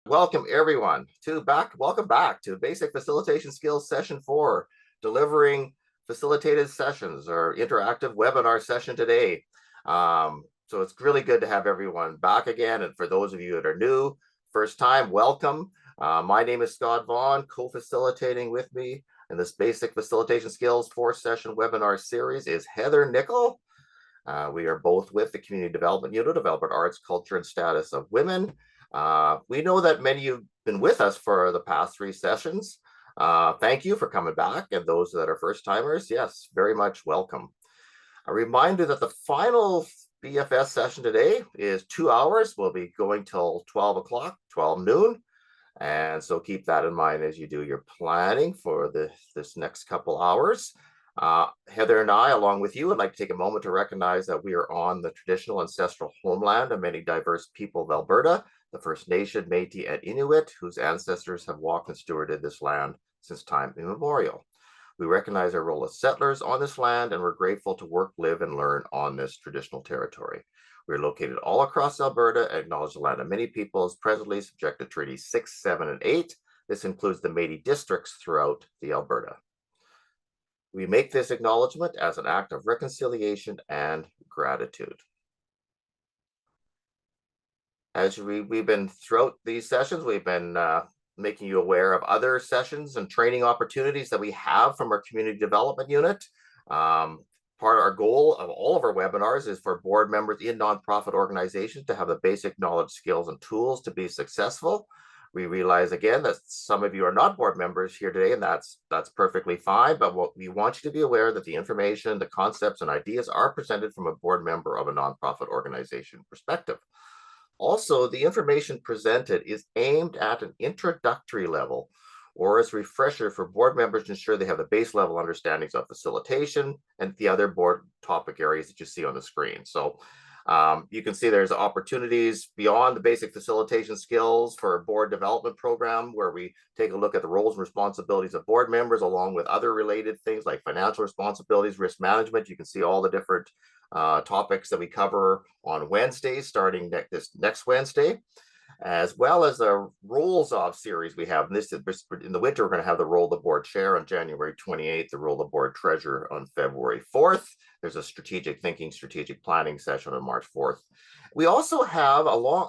Welcome everyone welcome back to Basic Facilitation Skills Session 4, delivering facilitated sessions or interactive webinar session today. So it's really good to have everyone back again. And for those of you that are new, first time, welcome. My name is Scott Vaughn, co-facilitating with me in this Basic Facilitation Skills 4-session webinar series is Heather Nickel. We are both with the Community Development Unit of Alberta Arts, Culture, and Status of Women. We know that many of you have been with us for the past 3 sessions. Thank you for coming back. And those that are first timers, yes, very much welcome. A reminder that the final BFS session today is 2 hours. We'll be going till 12 o'clock, 12 noon. And so keep that in mind as you do your planning for this next couple hours. Heather and I, along with you, would like to take a moment to recognize that we are on the traditional ancestral homeland of many diverse people of Alberta, the First Nation, Métis, and Inuit, whose ancestors have walked and stewarded this land since time immemorial. We recognize our role as settlers on this land, and we're grateful to work, live, and learn on this traditional territory. We are located all across Alberta and acknowledge the land of many peoples, presently subject to Treaties 6, 7, and 8. This includes the Métis districts throughout the Alberta. We make this acknowledgement as an act of reconciliation and gratitude. As we've been throughout these sessions, we've been making you aware of other sessions and training opportunities that we have from our community development unit. Part of our goal of all of our webinars is for board members in nonprofit organizations to have the basic knowledge, skills, and tools to be successful. We realize again that some of you are not board members here today, and that's perfectly fine. But what we want you to be aware that the information, the concepts, and ideas are presented from a board member of a nonprofit organization perspective. Also, the information presented is aimed at an introductory level or as a refresher for board members to ensure they have the base level understandings of facilitation and the other board topic areas that you see on the screen. So you can see there's opportunities beyond the basic facilitation skills for a board development program where we take a look at the roles and responsibilities of board members along with other related things like financial responsibilities, risk management. You can see all the different topics that we cover on Wednesdays starting this next Wednesday, as well as the roles of series we have. In the winter, we're going to have the role of the board chair on January 28th, the role of the board treasurer on February 4th. There's a strategic thinking, strategic planning session on March 4th. We also have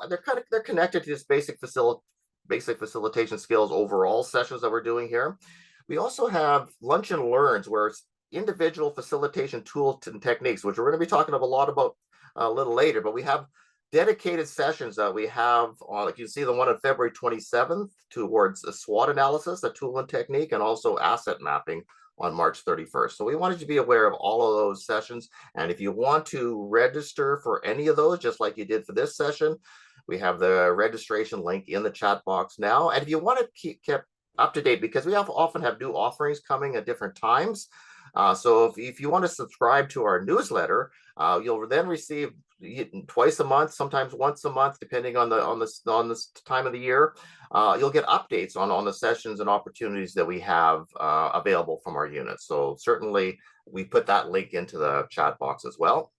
they're connected to this basic facilitation skills overall sessions that we're doing here. We also have lunch and learns where it's individual facilitation tools and techniques, which we're going to be talking a lot about a little later, but we have dedicated sessions that we have on, like you see the one on February 27th towards a SWOT analysis, a tool and technique, and also asset mapping on March 31st. So we wanted to be aware of all of those sessions. And if you want to register for any of those, just like you did for this session, we have the registration link in the chat box now. And if you want to keep kept up to date, because we often have new offerings coming at different times. So if you want to subscribe to our newsletter, you'll then receive twice a month, sometimes once a month, depending on the time of the year. You'll get updates on the sessions and opportunities that we have available from our units. So certainly we put that link into the chat box as well.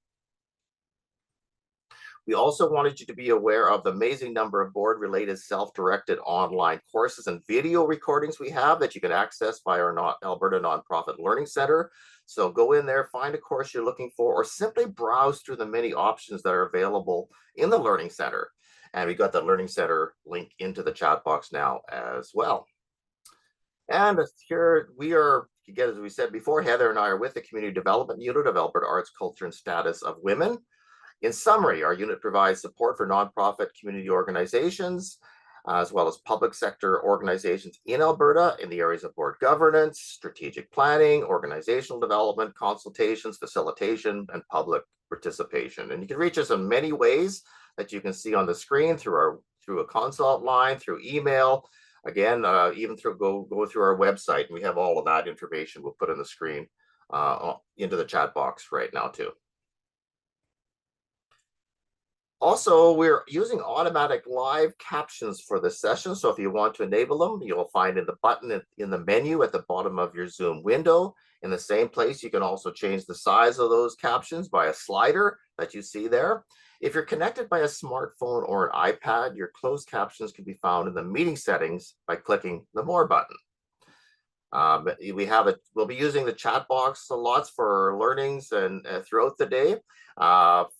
We also wanted you to be aware of the amazing number of board-related self-directed online courses and video recordings we have that you can access via our Alberta Nonprofit Learning Center. So go in there, find a course you're looking for, or simply browse through the many options that are available in the Learning Center. And we got the Learning Center link into the chat box now as well. And here we are, again, as we said before, Heather and I are with the Community Development Unit of Alberta Arts, Culture, and Status of Women. In summary, our unit provides support for nonprofit community organizations, as well as public sector organizations in Alberta in the areas of board governance, strategic planning, organizational development, consultations, facilitation, and public participation. And you can reach us in many ways that you can see on the screen through a consult line, through email, again, even go through our website, and we have all of that information we'll put on the screen into the chat box right now too. Also, we're using automatic live captions for this session. So if you want to enable them, you'll find in the button in the menu at the bottom of your Zoom window. In the same place, you can also change the size of those captions by a slider that you see there. If you're connected by a smartphone or an iPad, your closed captions can be found in the meeting settings by clicking the More button. We'll be using the chat box lots for learnings and throughout the day.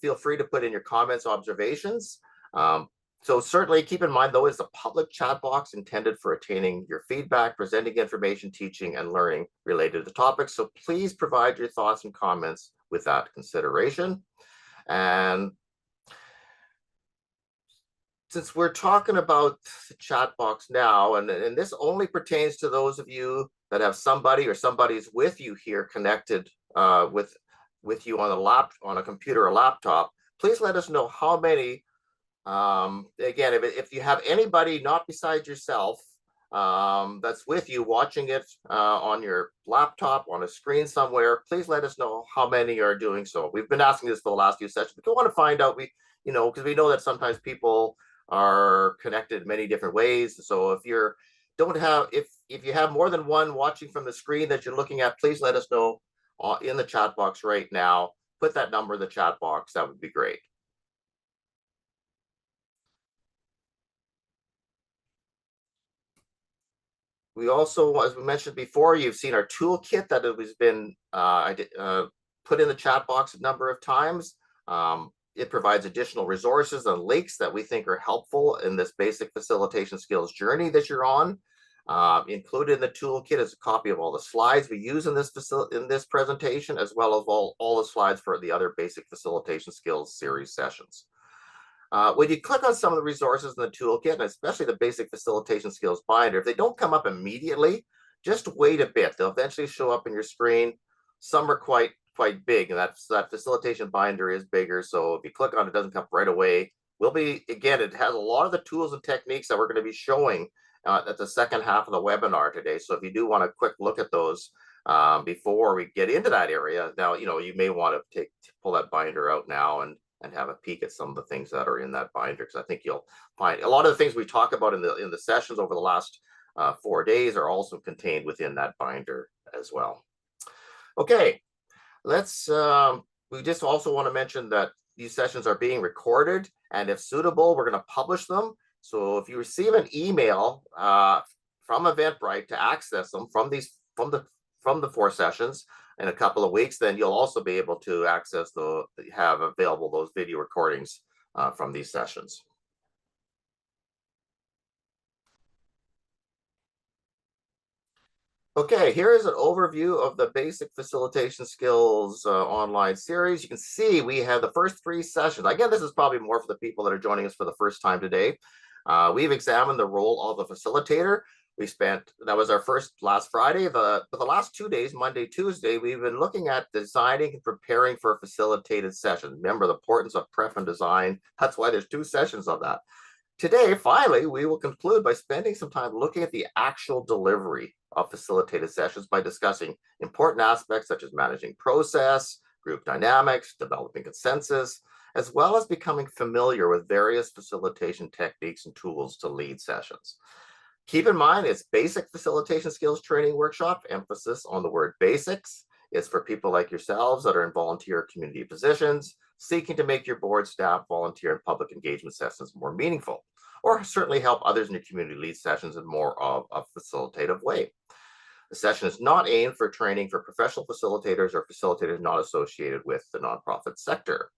Feel free to put in your comments, observations. So certainly keep in mind, though, it's a public chat box intended for attaining your feedback, presenting information, teaching, and learning related to the topic. So please provide your thoughts and comments with that consideration. And since we're talking about the chat box now, and this only pertains to those of you that have somebody or somebody's with you here connected with you on a computer or laptop, please let us know how many. Again, if you have anybody not besides yourself that's with you watching it on your laptop, on a screen somewhere, please let us know how many are doing so. We've been asking this for the last few sessions. We want to find out, because we know that sometimes people are connected in many different ways. So if you have more than one watching from the screen that you're looking at, please let us know in the chat box right now. Put that number in the chat box. That would be great. We also, as we mentioned before, you've seen our toolkit that has been put in the chat box a number of times. It provides additional resources and links that we think are helpful in this basic facilitation skills journey that you're on. Included in the toolkit is a copy of all the slides we use in this presentation, as well as all the slides for the other basic facilitation skills series sessions. When you click on some of the resources in the toolkit, and especially the basic facilitation skills binder, if they don't come up immediately, just wait a bit. They'll eventually show up on your screen. Some are quite big, and that facilitation binder is bigger. So if you click on it, it doesn't come right away. It has a lot of the tools and techniques that we're going to be showing at the second half of the webinar today. So if you do want a quick look at those before we get into that area, now, you may want to pull that binder out now and have a peek at some of the things that are in that binder, because I think you'll find a lot of the things we talk about in the sessions over the last 4 days are also contained within that binder as well. Okay, we just also want to mention that these sessions are being recorded, and if suitable, we're going to publish them. So if you receive an email from Eventbrite to access them from the 4 sessions in a couple of weeks, then you'll also be able to have available those video recordings from these sessions. Okay, here is an overview of the basic facilitation skills online series. You can see we have the first 3 sessions. Again, this is probably more for the people that are joining us for the first time today. We've examined the role of the facilitator. That was our first last Friday. The last 2 days, Monday, Tuesday, we've been looking at designing and preparing for a facilitated session. Remember the importance of prep and design. That's why there's 2 sessions of that. Today, finally, we will conclude by spending some time looking at the actual delivery of facilitated sessions by discussing important aspects such as managing process, group dynamics, developing consensus, as well as becoming familiar with various facilitation techniques and tools to lead sessions. Keep in mind, it's basic facilitation skills training workshop, emphasis on the word basics. It's for people like yourselves that are in volunteer community positions, seeking to make your board staff, volunteer, and public engagement sessions more meaningful, or certainly help others in your community lead sessions in more of a facilitative way. The session is not aimed for training for professional facilitators or facilitators not associated with the nonprofit sector.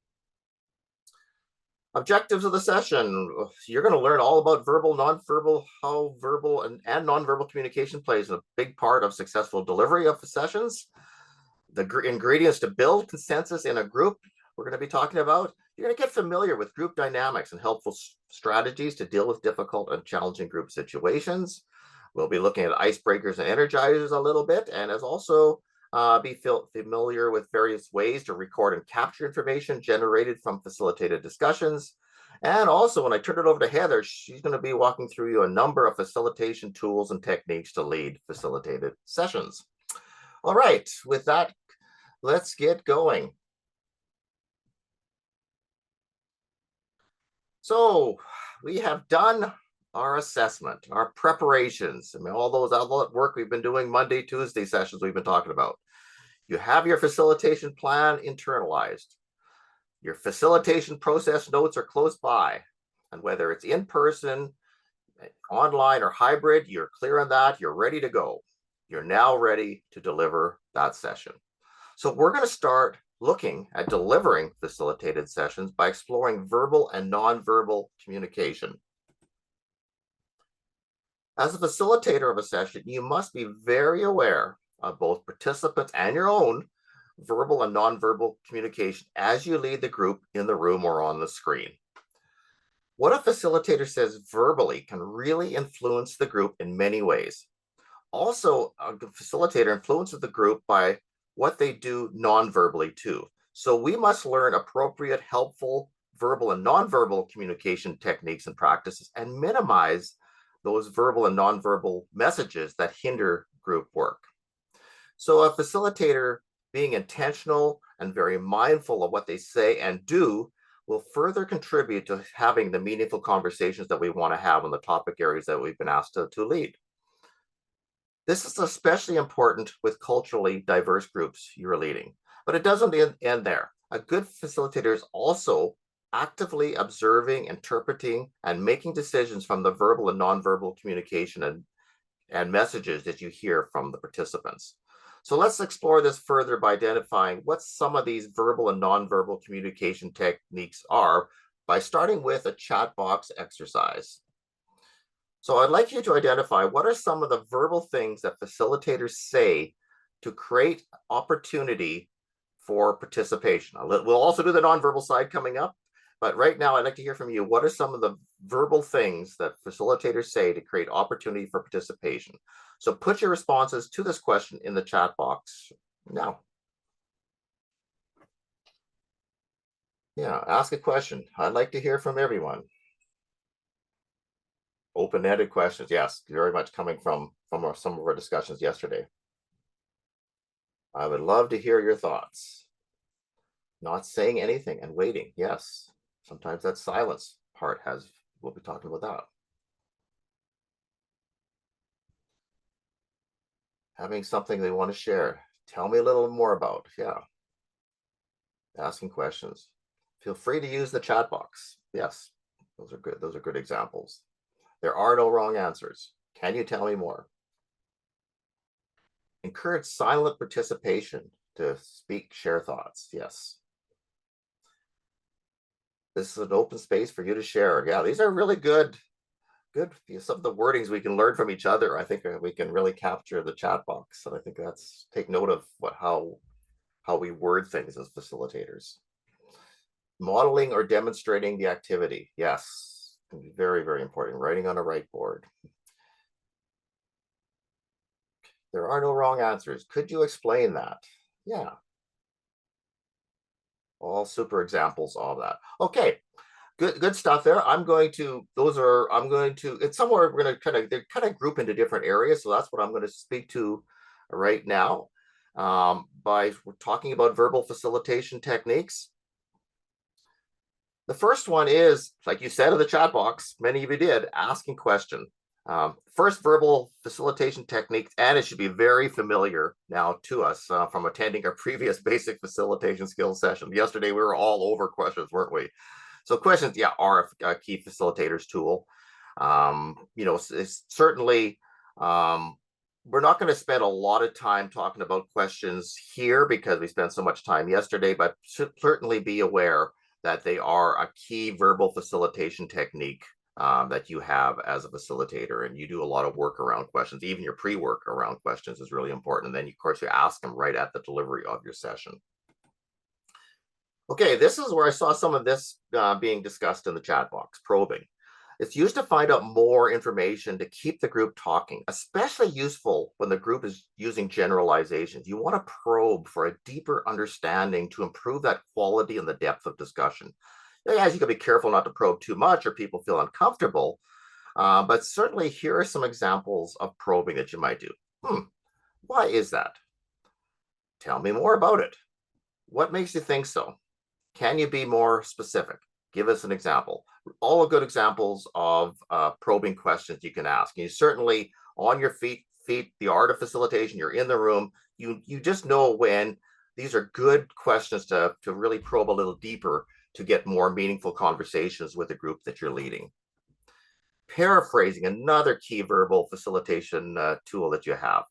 Objectives of the session. You're going to learn all about verbal, nonverbal, how verbal and nonverbal communication plays a big part of successful delivery of the sessions. The ingredients to build consensus in a group we're going to be talking about. You're going to get familiar with group dynamics and helpful strategies to deal with difficult and challenging group situations. We'll be looking at icebreakers and energizers a little bit, and as also be familiar with various ways to record and capture information generated from facilitated discussions. And also, when I turn it over to Heather, she's going to be walking through you a number of facilitation tools and techniques to lead facilitated sessions. All right, with that, let's get going. So we have done our assessment, our preparations, all that work we've been doing Monday, Tuesday sessions we've been talking about. You have your facilitation plan internalized. Your facilitation process notes are close by. And whether it's in person, online, or hybrid, you're clear on that. You're ready to go. You're now ready to deliver that session. So we're going to start looking at delivering facilitated sessions by exploring verbal and nonverbal communication. As a facilitator of a session, you must be very aware of both participants and your own verbal and nonverbal communication as you lead the group in the room or on the screen. What a facilitator says verbally can really influence the group in many ways. Also, a facilitator influences the group by what they do non-verbally too. So we must learn appropriate, helpful, verbal and non-verbal communication techniques and practices and minimize those verbal and non-verbal messages that hinder group work. So a facilitator being intentional and very mindful of what they say and do will further contribute to having the meaningful conversations that we want to have on the topic areas that we've been asked to lead. This is especially important with culturally diverse groups you're leading, but it doesn't end there. A good facilitator is also actively observing, interpreting, and making decisions from the verbal and nonverbal communication and messages that you hear from the participants. So let's explore this further by identifying what some of these verbal and nonverbal communication techniques are by starting with a chat box exercise. So I'd like you to identify what are some of the verbal things that facilitators say to create opportunity for participation. We'll also do the nonverbal side coming up, but right now I'd like to hear from you. What are some of the verbal things that facilitators say to create opportunity for participation? So put your responses to this question in the chat box now. Yeah, ask a question. I'd like to hear from everyone. Open-ended questions, yes, very much coming from some of our discussions yesterday. I would love to hear your thoughts. Not saying anything and waiting, yes. Sometimes that silence part we'll be talking about that. Having something they want to share. Tell me a little more about, yeah. Asking questions. Feel free to use the chat box. Yes, those are good. Those are good examples. There are no wrong answers. Can you tell me more? Encourage silent participation to speak, share thoughts. Yes. This is an open space for you to share. Yeah, these are really good. Some of the wordings we can learn from each other. I think we can really capture the chat box. And I think take note of how we word things as facilitators. Modeling or demonstrating the activity. Yes. Can be very, very important. Writing on a whiteboard. There are no wrong answers. Could you explain that? Yeah. All super examples of that. Okay. Good stuff there. It's somewhere we're going to kind of group into different areas. So that's what I'm going to speak to right now. We're talking about verbal facilitation techniques. The first one is, like you said in the chat box, many of you did, asking question. First verbal facilitation technique, and it should be very familiar now to us from attending our previous basic facilitation skills session. Yesterday, we were all over questions, weren't we? So questions, yeah, are a key facilitator's tool. It's certainly, we're not going to spend a lot of time talking about questions here because we spent so much time yesterday, but certainly be aware that they are a key verbal facilitation technique that you have as a facilitator, and you do a lot of work around questions. Even your pre-work around questions is really important. And then, of course, you ask them right at the delivery of your session. Okay, this is where I saw some of this being discussed in the chat box, probing. It's used to find out more information to keep the group talking, especially useful when the group is using generalizations. You want to probe for a deeper understanding to improve that quality and the depth of discussion. As you can be careful not to probe too much or people feel uncomfortable, but certainly here are some examples of probing that you might do. Why is that? Tell me more about it. What makes you think so? Can you be more specific? Give us an example. All good examples of probing questions you can ask. You certainly, on your feet, the art of facilitation, you're in the room, you just know when these are good questions to really probe a little deeper to get more meaningful conversations with the group that you're leading. Paraphrasing, another key verbal facilitation tool that you have.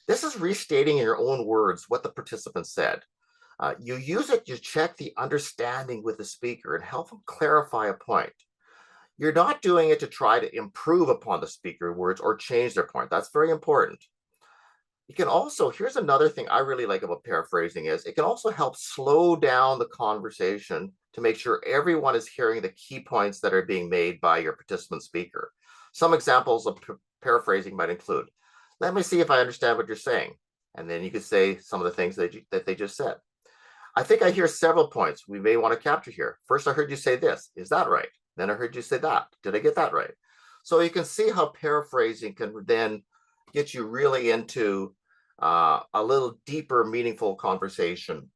This is restating in your own words what the participant said. You use it to check the understanding with the speaker and help them clarify a point. You're not doing it to try to improve upon the speaker words or change their point. That's very important. You can also, here's another thing I really like about paraphrasing is it can also help slow down the conversation to make sure everyone is hearing the key points that are being made by your participant speaker. Some examples of paraphrasing might include, let me see if I understand what you're saying. And then you could say some of the things that they just said. I think I hear several points we may want to capture here. First, I heard you say this. Is that right? Then I heard you say that. Did I get that right? So you can see how paraphrasing can then get you really into a little deeper, meaningful conversation.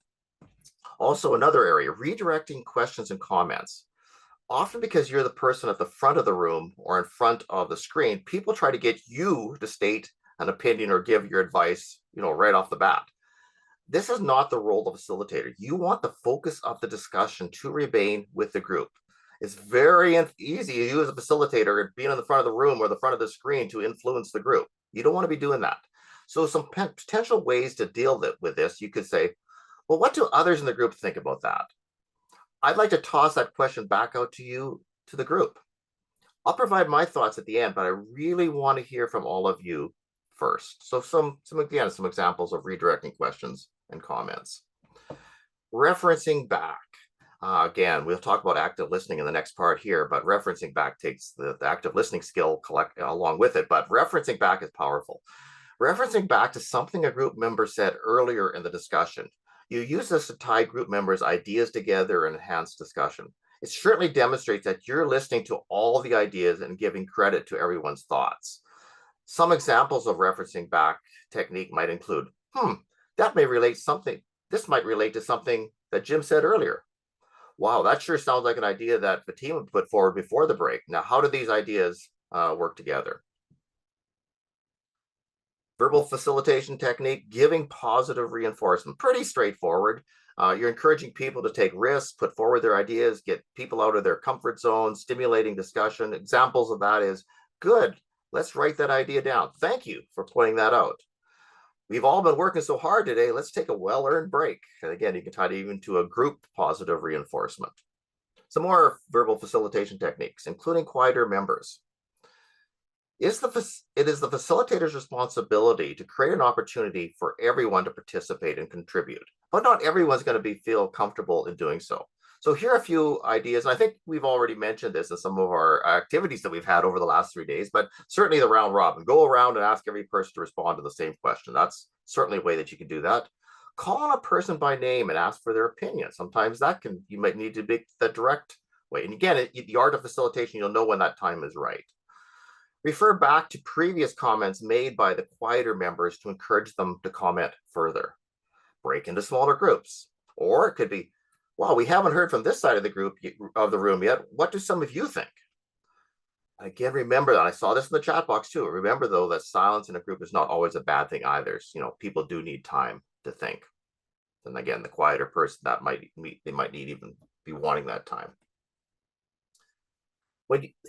Also, another area, redirecting questions and comments. Often because you're the person at the front of the room or in front of the screen, people try to get you to state an opinion or give your advice, right off the bat. This is not the role of a facilitator. You want the focus of the discussion to remain with the group. It's very easy, you as a facilitator, being in the front of the room or the front of the screen to influence the group. You don't want to be doing that. So some potential ways to deal with this, you could say, well, what do others in the group think about that? I'd like to toss that question back out to you, to the group. I'll provide my thoughts at the end, but I really want to hear from all of you first. So some examples of redirecting questions and comments. Referencing back. Again, we'll talk about active listening in the next part here, but referencing back takes the active listening skill along with it, but referencing back is powerful. Referencing back to something a group member said earlier in the discussion. You use this to tie group members' ideas together and enhance discussion. It certainly demonstrates that you're listening to all the ideas and giving credit to everyone's thoughts. Some examples of referencing back technique might include, this might relate to something that Jim said earlier. Wow, that sure sounds like an idea that the team would put forward before the break. Now, how do these ideas work together? Verbal facilitation technique, giving positive reinforcement, pretty straightforward. You're encouraging people to take risks, put forward their ideas, get people out of their comfort zone, stimulating discussion. Examples of that is, good, let's write that idea down. Thank you for pointing that out. We've all been working so hard today. Let's take a well-earned break. And again, you can tie it even to a group positive reinforcement. Some more verbal facilitation techniques, including quieter members. It is the facilitator's responsibility to create an opportunity for everyone to participate and contribute, but not everyone's going to feel comfortable in doing so. So here are a few ideas, and I think we've already mentioned this in some of our activities that we've had over the last 3 days, but certainly the round robin. Go around and ask every person to respond to the same question. That's certainly a way that you can do that. Call on a person by name and ask for their opinion. Sometimes you might need to be the direct way. And again, the art of facilitation, you'll know when that time is right. Refer back to previous comments made by the quieter members to encourage them to comment further. Break into smaller groups. Or it could be, wow, we haven't heard from this side of the room yet. What do some of you think? Again, remember that I saw this in the chat box too. Remember though that silence in a group is not always a bad thing either. People do need time to think. And again, the quieter person they might need even be wanting that time.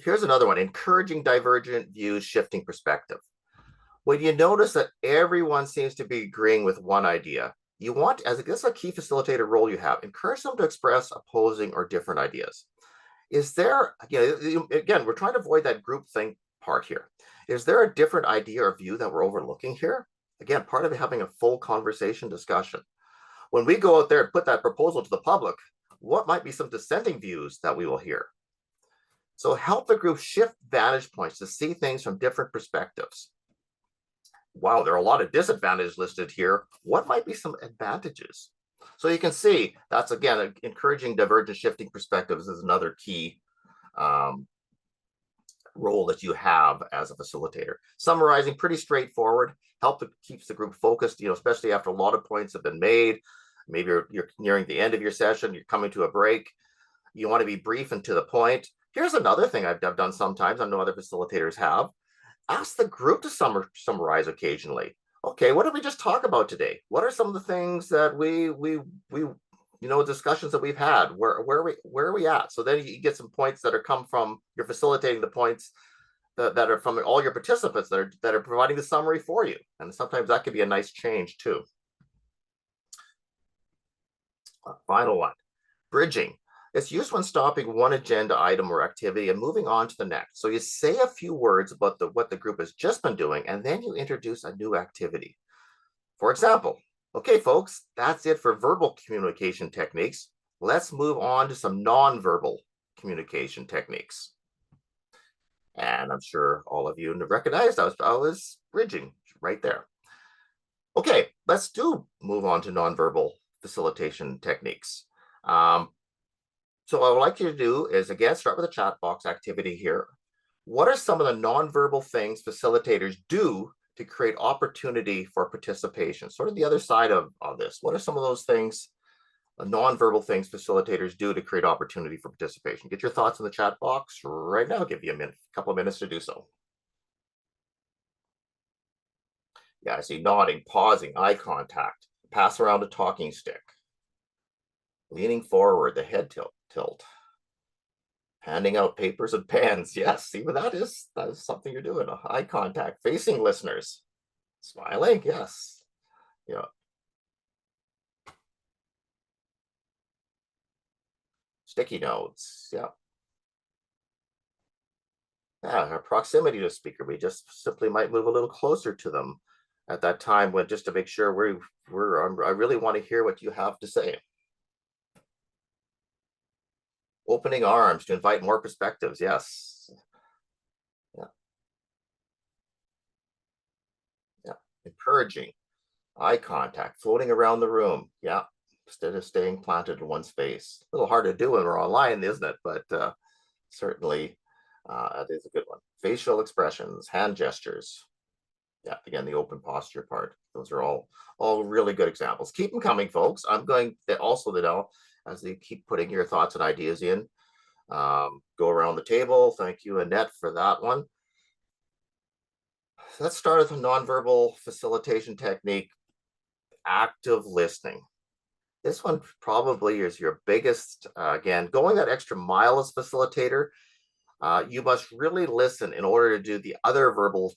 Here's another one, encouraging divergent views, shifting perspective. When you notice that everyone seems to be agreeing with one idea, you want, this is a key facilitator role you have, encourage them to express opposing or different ideas. Is there, again, we're trying to avoid that group think part here. Is there a different idea or view that we're overlooking here? Again, part of having a full conversation discussion. When we go out there and put that proposal to the public, what might be some dissenting views that we will hear? So help the group shift vantage points to see things from different perspectives. Wow, there are a lot of disadvantages listed here. What might be some advantages? So you can see that's, again, encouraging divergent shifting perspectives is another key role that you have as a facilitator. Summarizing, pretty straightforward, keeps the group focused, especially after a lot of points have been made. Maybe you're nearing the end of your session, you're coming to a break. You want to be brief and to the point. Here's another thing I've done sometimes, I know other facilitators have. Ask the group to summarize occasionally. Okay, what did we just talk about today? What are some of the things that we discussions that we've had. Where are we at? So then you get some points that are come from, you're facilitating the points that are from all your participants that are providing the summary for you. And sometimes that could be a nice change too. Final one, bridging. It's used when stopping one agenda item or activity and moving on to the next. So you say a few words about what the group has just been doing, and then you introduce a new activity. For example, okay, folks, that's it for verbal communication techniques. Let's move on to some nonverbal communication techniques. And I'm sure all of you recognized I was bridging right there. Okay, let's move on to nonverbal facilitation techniques. So what I would like you to do is, again, start with a chat box activity here. What are some of the nonverbal things facilitators do to create opportunity for participation? Sort of the other side of this. What are some of those things, nonverbal things facilitators do to create opportunity for participation? Get your thoughts in the chat box right now. I'll give you a couple of minutes to do so. Yeah, I see nodding, pausing, eye contact, pass around a talking stick, leaning forward, the head tilt, handing out papers and pens. Yes, see what that is? That is something you're doing. Eye contact, facing listeners, smiling. Yes. Yeah. Sticky notes. Yeah. Yeah, our proximity to speaker. We just simply might move a little closer to them at that time, when just to make sure I really want to hear what you have to say. Opening arms to invite more perspectives. Yes. Yeah. Yeah. Encouraging. Eye contact, floating around the room. Yeah. Instead of staying planted in one space. A little hard to do when we're online, isn't it? But certainly that is a good one. Facial expressions, hand gestures. Yeah, again, the open posture part. Those are all really good examples. Keep them coming, folks. I'm going to also, as you keep putting your thoughts and ideas in, go around the table. Thank you, Annette, for that one. Let's start with a nonverbal facilitation technique, active listening. This one probably is your biggest, again, going that extra mile as facilitator. You must really listen in order to do the other verbal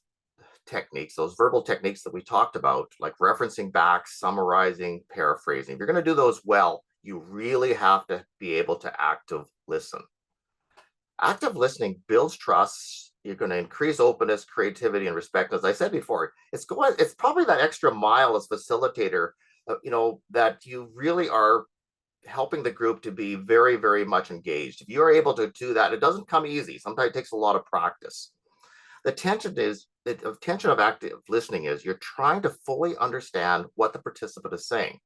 techniques, those verbal techniques that we talked about, like referencing back, summarizing, paraphrasing. If you're going to do those well, you really have to be able to active listen. Active listening builds trust. You're going to increase openness, creativity, and respect. As I said before, it's probably that extra mile as facilitator, that you really are helping the group to be very, very much engaged. If you're able to do that, it doesn't come easy. Sometimes it takes a lot of practice. The tension of active listening is you're trying to fully understand what the participant is saying.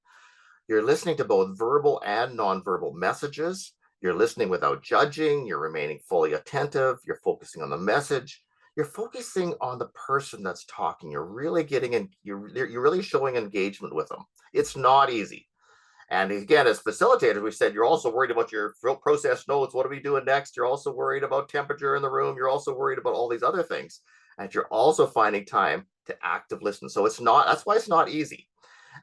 You're listening to both verbal and nonverbal messages. You're listening without judging. You're remaining fully attentive. You're focusing on the message. You're focusing on the person that's talking. You're really getting in. You're really showing engagement with them. It's not easy. And again, as facilitators, we said you're also worried about your process notes. What are we doing next? You're also worried about temperature in the room. You're also worried about all these other things. And you're also finding time to active listen. So that's why it's not easy.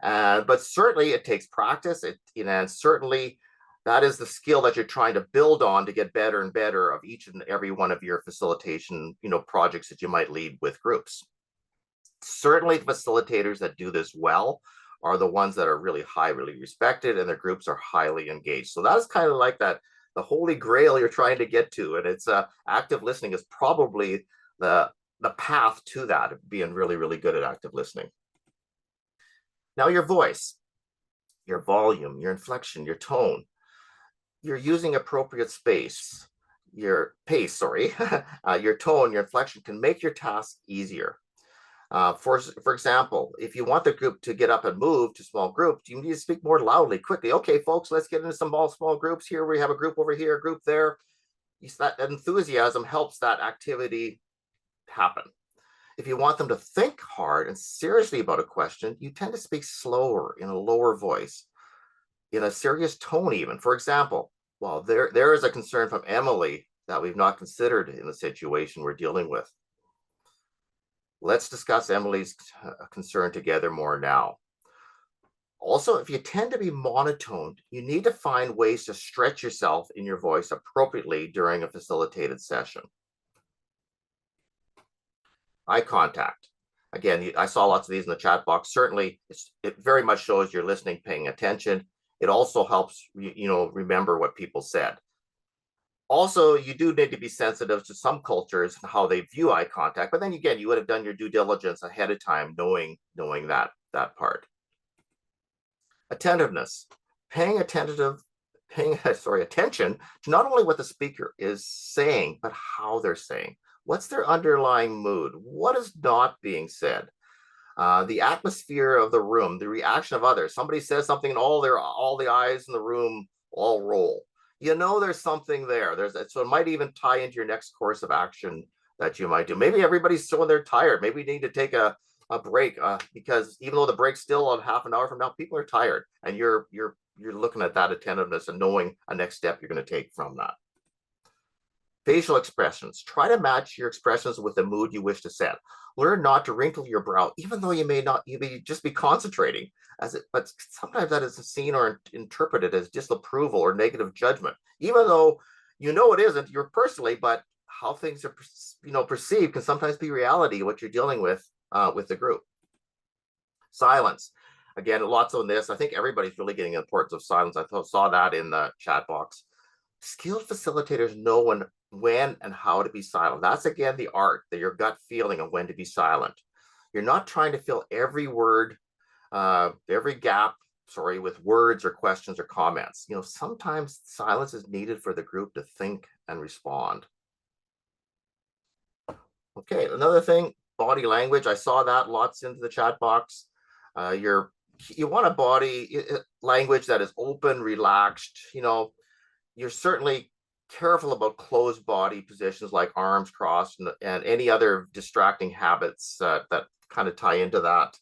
But certainly it takes practice. And certainly that is the skill that you're trying to build on to get better and better of each and every one of your facilitation, projects that you might lead with groups. Certainly facilitators that do this well are the ones that are really highly respected and their groups are highly engaged. So that's kind of like the holy grail you're trying to get to. And it's active listening is probably the path to that, being really, really good at active listening. Now your voice, your volume, your inflection, your tone, you're using appropriate space, your pace, your tone, your inflection can make your task easier. For example, if you want the group to get up and move to small groups, you need to speak more loudly, quickly. Okay, folks, let's get into some small groups here. We have a group over here, a group there. That enthusiasm helps that activity happen. If you want them to think hard and seriously about a question, you tend to speak slower in a lower voice, in a serious tone even. For example, well, there is a concern from Emily that we've not considered in the situation we're dealing with. Let's discuss Emily's concern together more now. Also, if you tend to be monotone, you need to find ways to stretch yourself in your voice appropriately during a facilitated session. Eye contact. Again, I saw lots of these in the chat box. Certainly, it very much shows you're listening, paying attention. It also helps remember what people said. Also, you do need to be sensitive to some cultures and how they view eye contact. But then again, you would have done your due diligence ahead of time, knowing that part. Attentiveness, paying attention to not only what the speaker is saying, but how they're saying. What's their underlying mood? What is not being said? The atmosphere of the room, the reaction of others. Somebody says something, and all the eyes in the room all roll. There's something there. So it might even tie into your next course of action that you might do. Maybe everybody's so they're tired. Maybe you need to take a break because even though the break's still on half an hour from now, people are tired, and you're looking at that attentiveness and knowing a next step you're going to take from that. Facial expressions. Try to match your expressions with the mood you wish to set. Learn not to wrinkle your brow, even though you may just be concentrating, but sometimes that is seen or interpreted as disapproval or negative judgment, even though it isn't you're personally, but how things are perceived can sometimes be reality, what you're dealing with the group. Silence. Again, lots on this. I think everybody's really getting the importance of silence. I saw that in the chat box. Skilled facilitators know when and how to be silent. That's again the art, your gut feeling of when to be silent. You're not trying to fill every word, every gap, with words or questions or comments. Sometimes silence is needed for the group to think and respond. Okay, another thing, body language. I saw that lots into the chat box. You want a body language that is open, relaxed. You're certainly careful about closed body positions like arms crossed and any other distracting habits that kind of tie into that.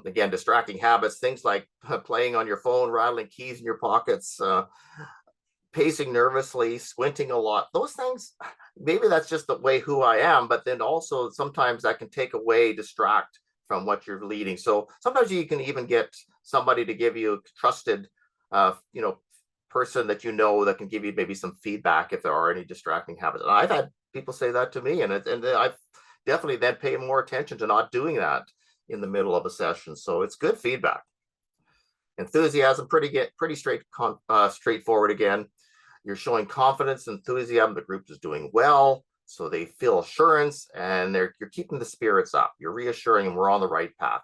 Again, distracting habits, things like playing on your phone, rattling keys in your pockets, pacing nervously, squinting a lot. Those things, maybe that's just the way who I am, but then also sometimes that can take away, distract from what you're leading. So sometimes you can even get somebody to give you a trusted, person that that can give you maybe some feedback if there are any distracting habits. And I've had people say that to me, and I've definitely then pay more attention to not doing that in the middle of a session. So it's good feedback. Enthusiasm, pretty straightforward again. You're showing confidence, enthusiasm. The group is doing well, so they feel assurance, and you're keeping the spirits up. You're reassuring them we're on the right path.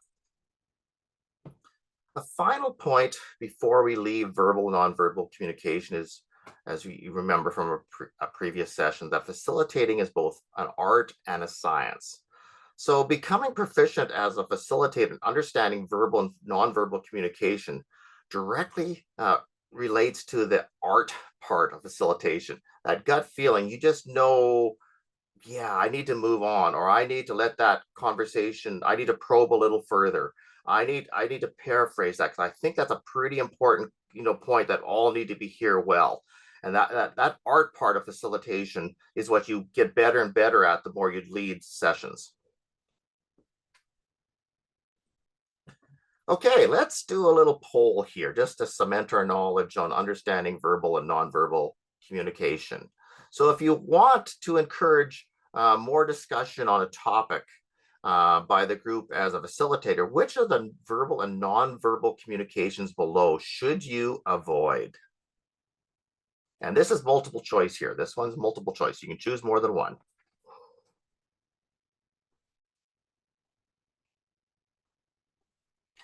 The final point before we leave verbal and nonverbal communication is, as you remember from a previous session, that facilitating is both an art and a science. So becoming proficient as a facilitator, understanding verbal and nonverbal communication directly relates to the art part of facilitation. That gut feeling, you just know, yeah, I need to move on, or I need to let that conversation, I need to probe a little further. I need to paraphrase that because I think that's a pretty important point that all need to be here well. And that art part of facilitation is what you get better and better at the more you lead sessions. Okay, let's do a little poll here just to cement our knowledge on understanding verbal and nonverbal communication. So if you want to encourage more discussion on a topic by the group as a facilitator, which of the verbal and nonverbal communications below should you avoid? And this is multiple choice here. This one's multiple choice. You can choose more than one.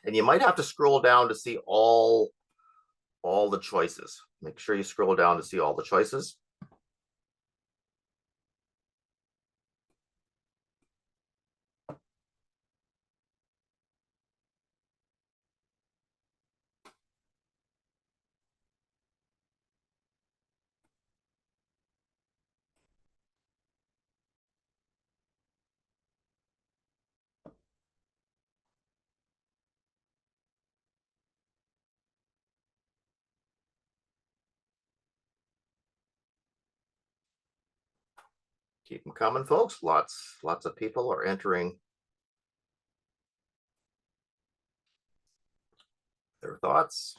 And you might have to scroll down to see all the choices. Make sure you scroll down to see all the choices. Keep them coming, folks. Lots of people are entering. Their thoughts?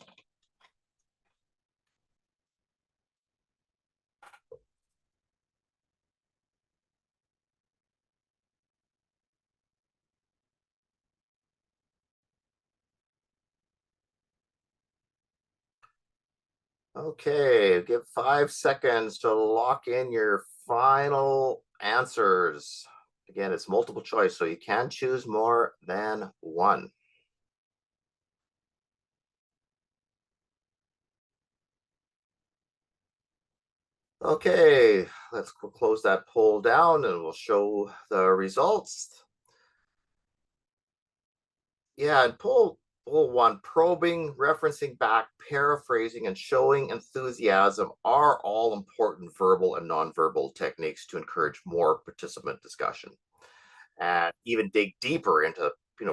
Okay, give 5 seconds to lock in your final answers. Again, it's multiple choice, so you can choose more than one. Okay, let's close that poll down and we'll show the results. Yeah, and poll one, probing, referencing back, paraphrasing, and showing enthusiasm are all important verbal and nonverbal techniques to encourage more participant discussion and even dig deeper into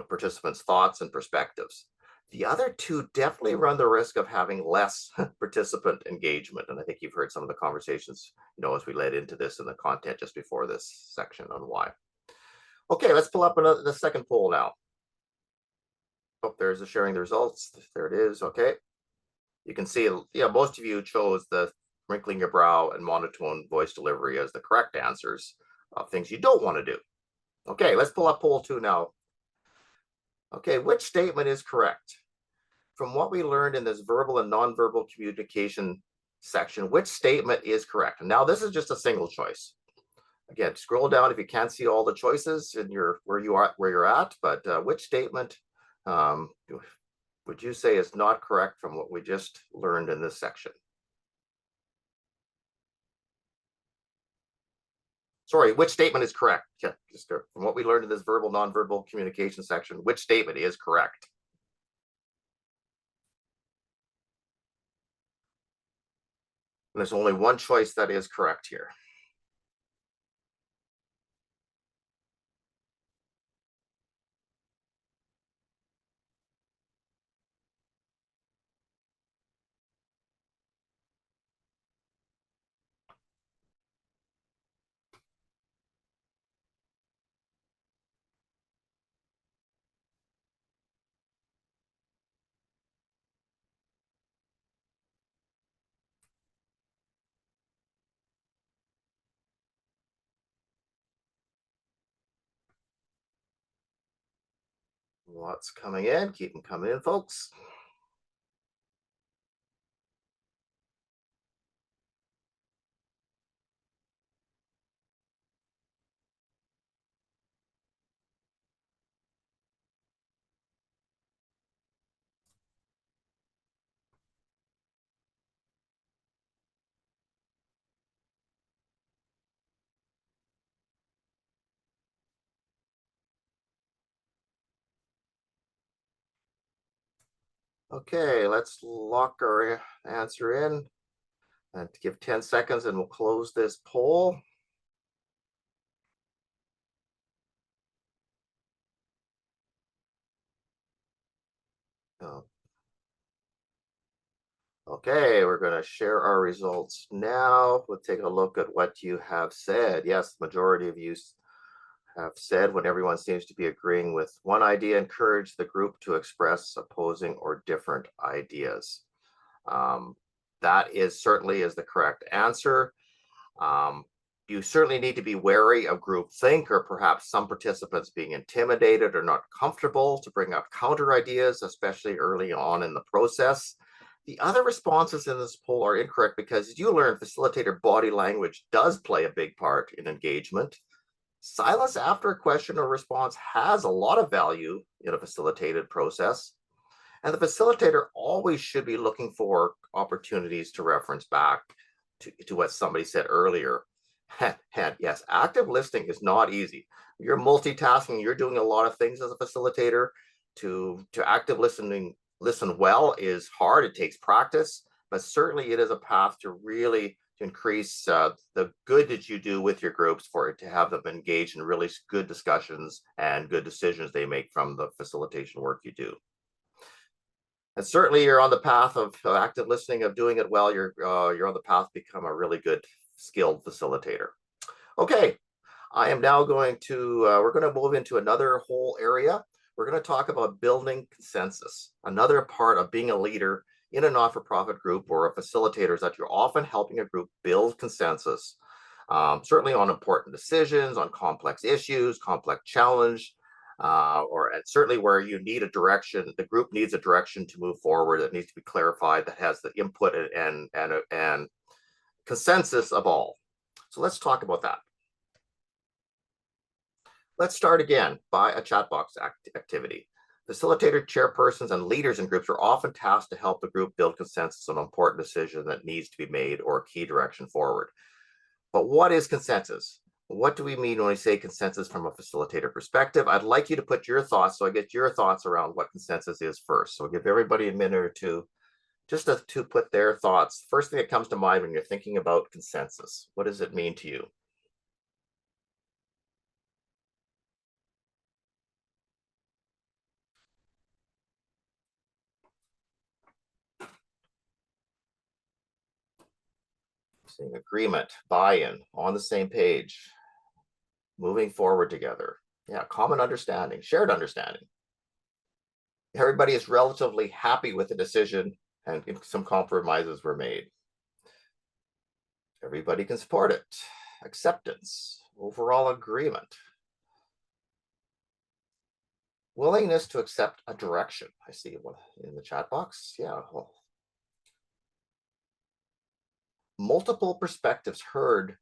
participants' thoughts and perspectives. The other two definitely run the risk of having less participant engagement, and I think you've heard some of the conversations as we led into this in the content just before this section on why. Okay, let's pull up the second poll now. Oh, there's the sharing the results. There it is. Okay, you can see, most of you chose the wrinkling your brow and monotone voice delivery as the correct answers of things you don't want to do. Okay, let's pull up poll two now. Okay, which statement is correct? From what we learned in this verbal and nonverbal communication section, which statement is correct? And now this is just a single choice. Again, scroll down if you can't see all the choices in where you're at, but which statement would you say is not correct from what we just learned in this section? Sorry, which statement is correct? Yeah, just from what we learned in this verbal, nonverbal communication section, which statement is correct? And there's only one choice that is correct here. Lots coming in. Keep them coming in, folks. Okay, let's lock our answer in and give 10 seconds and we'll close this poll. Oh, okay, we're going to share our results now. We'll take a look at what you have said. Yes, the majority of you have said when everyone seems to be agreeing with one idea, encourage the group to express opposing or different ideas. That certainly is the correct answer. You certainly need to be wary of groupthink or perhaps some participants being intimidated or not comfortable to bring up counter ideas, especially early on in the process. The other responses in this poll are incorrect because, as you learn, facilitator body language does play a big part in engagement. Silence after a question or response has a lot of value in a facilitated process. And the facilitator always should be looking for opportunities to reference back to what somebody said earlier. And yes, active listening is not easy. You're multitasking, you're doing a lot of things as a facilitator. To active listen well is hard. It takes practice, but certainly it is a path to really increase the good that you do with your groups for it to have them engage in really good discussions and good decisions they make from the facilitation work you do. And certainly you're on the path of active listening, of doing it well. You're on the path to become a really good skilled facilitator. Okay, I am now going to we're going to move into another whole area We're going to talk about building consensus. Another part of being a leader in a not-for-profit group or a facilitator is that you're often helping a group build consensus, certainly on important decisions, on complex issues, complex challenge, or and certainly where you need a direction, the group needs a direction to move forward that needs to be clarified, that has the input and consensus of all. So let's talk about that. Let's start again by a chat box activity. Facilitator, chairpersons, and leaders in groups are often tasked to help the group build consensus on an important decision that needs to be made or a key direction forward. But what is consensus? What do we mean when we say consensus from a facilitator perspective? I'd like you to put your thoughts, so I get your thoughts around what consensus is first. So I'll give everybody a minute or two just to put their thoughts. First thing that comes to mind when you're thinking about consensus, what does it mean to you? Saying agreement, buy-in, on the same page, moving forward together. Yeah, common understanding, shared understanding. Everybody is relatively happy with the decision and some compromises were made. Everybody can support it. Acceptance, overall agreement. Willingness to accept a direction. I see one in the chat box. Yeah, well, multiple perspectives heard,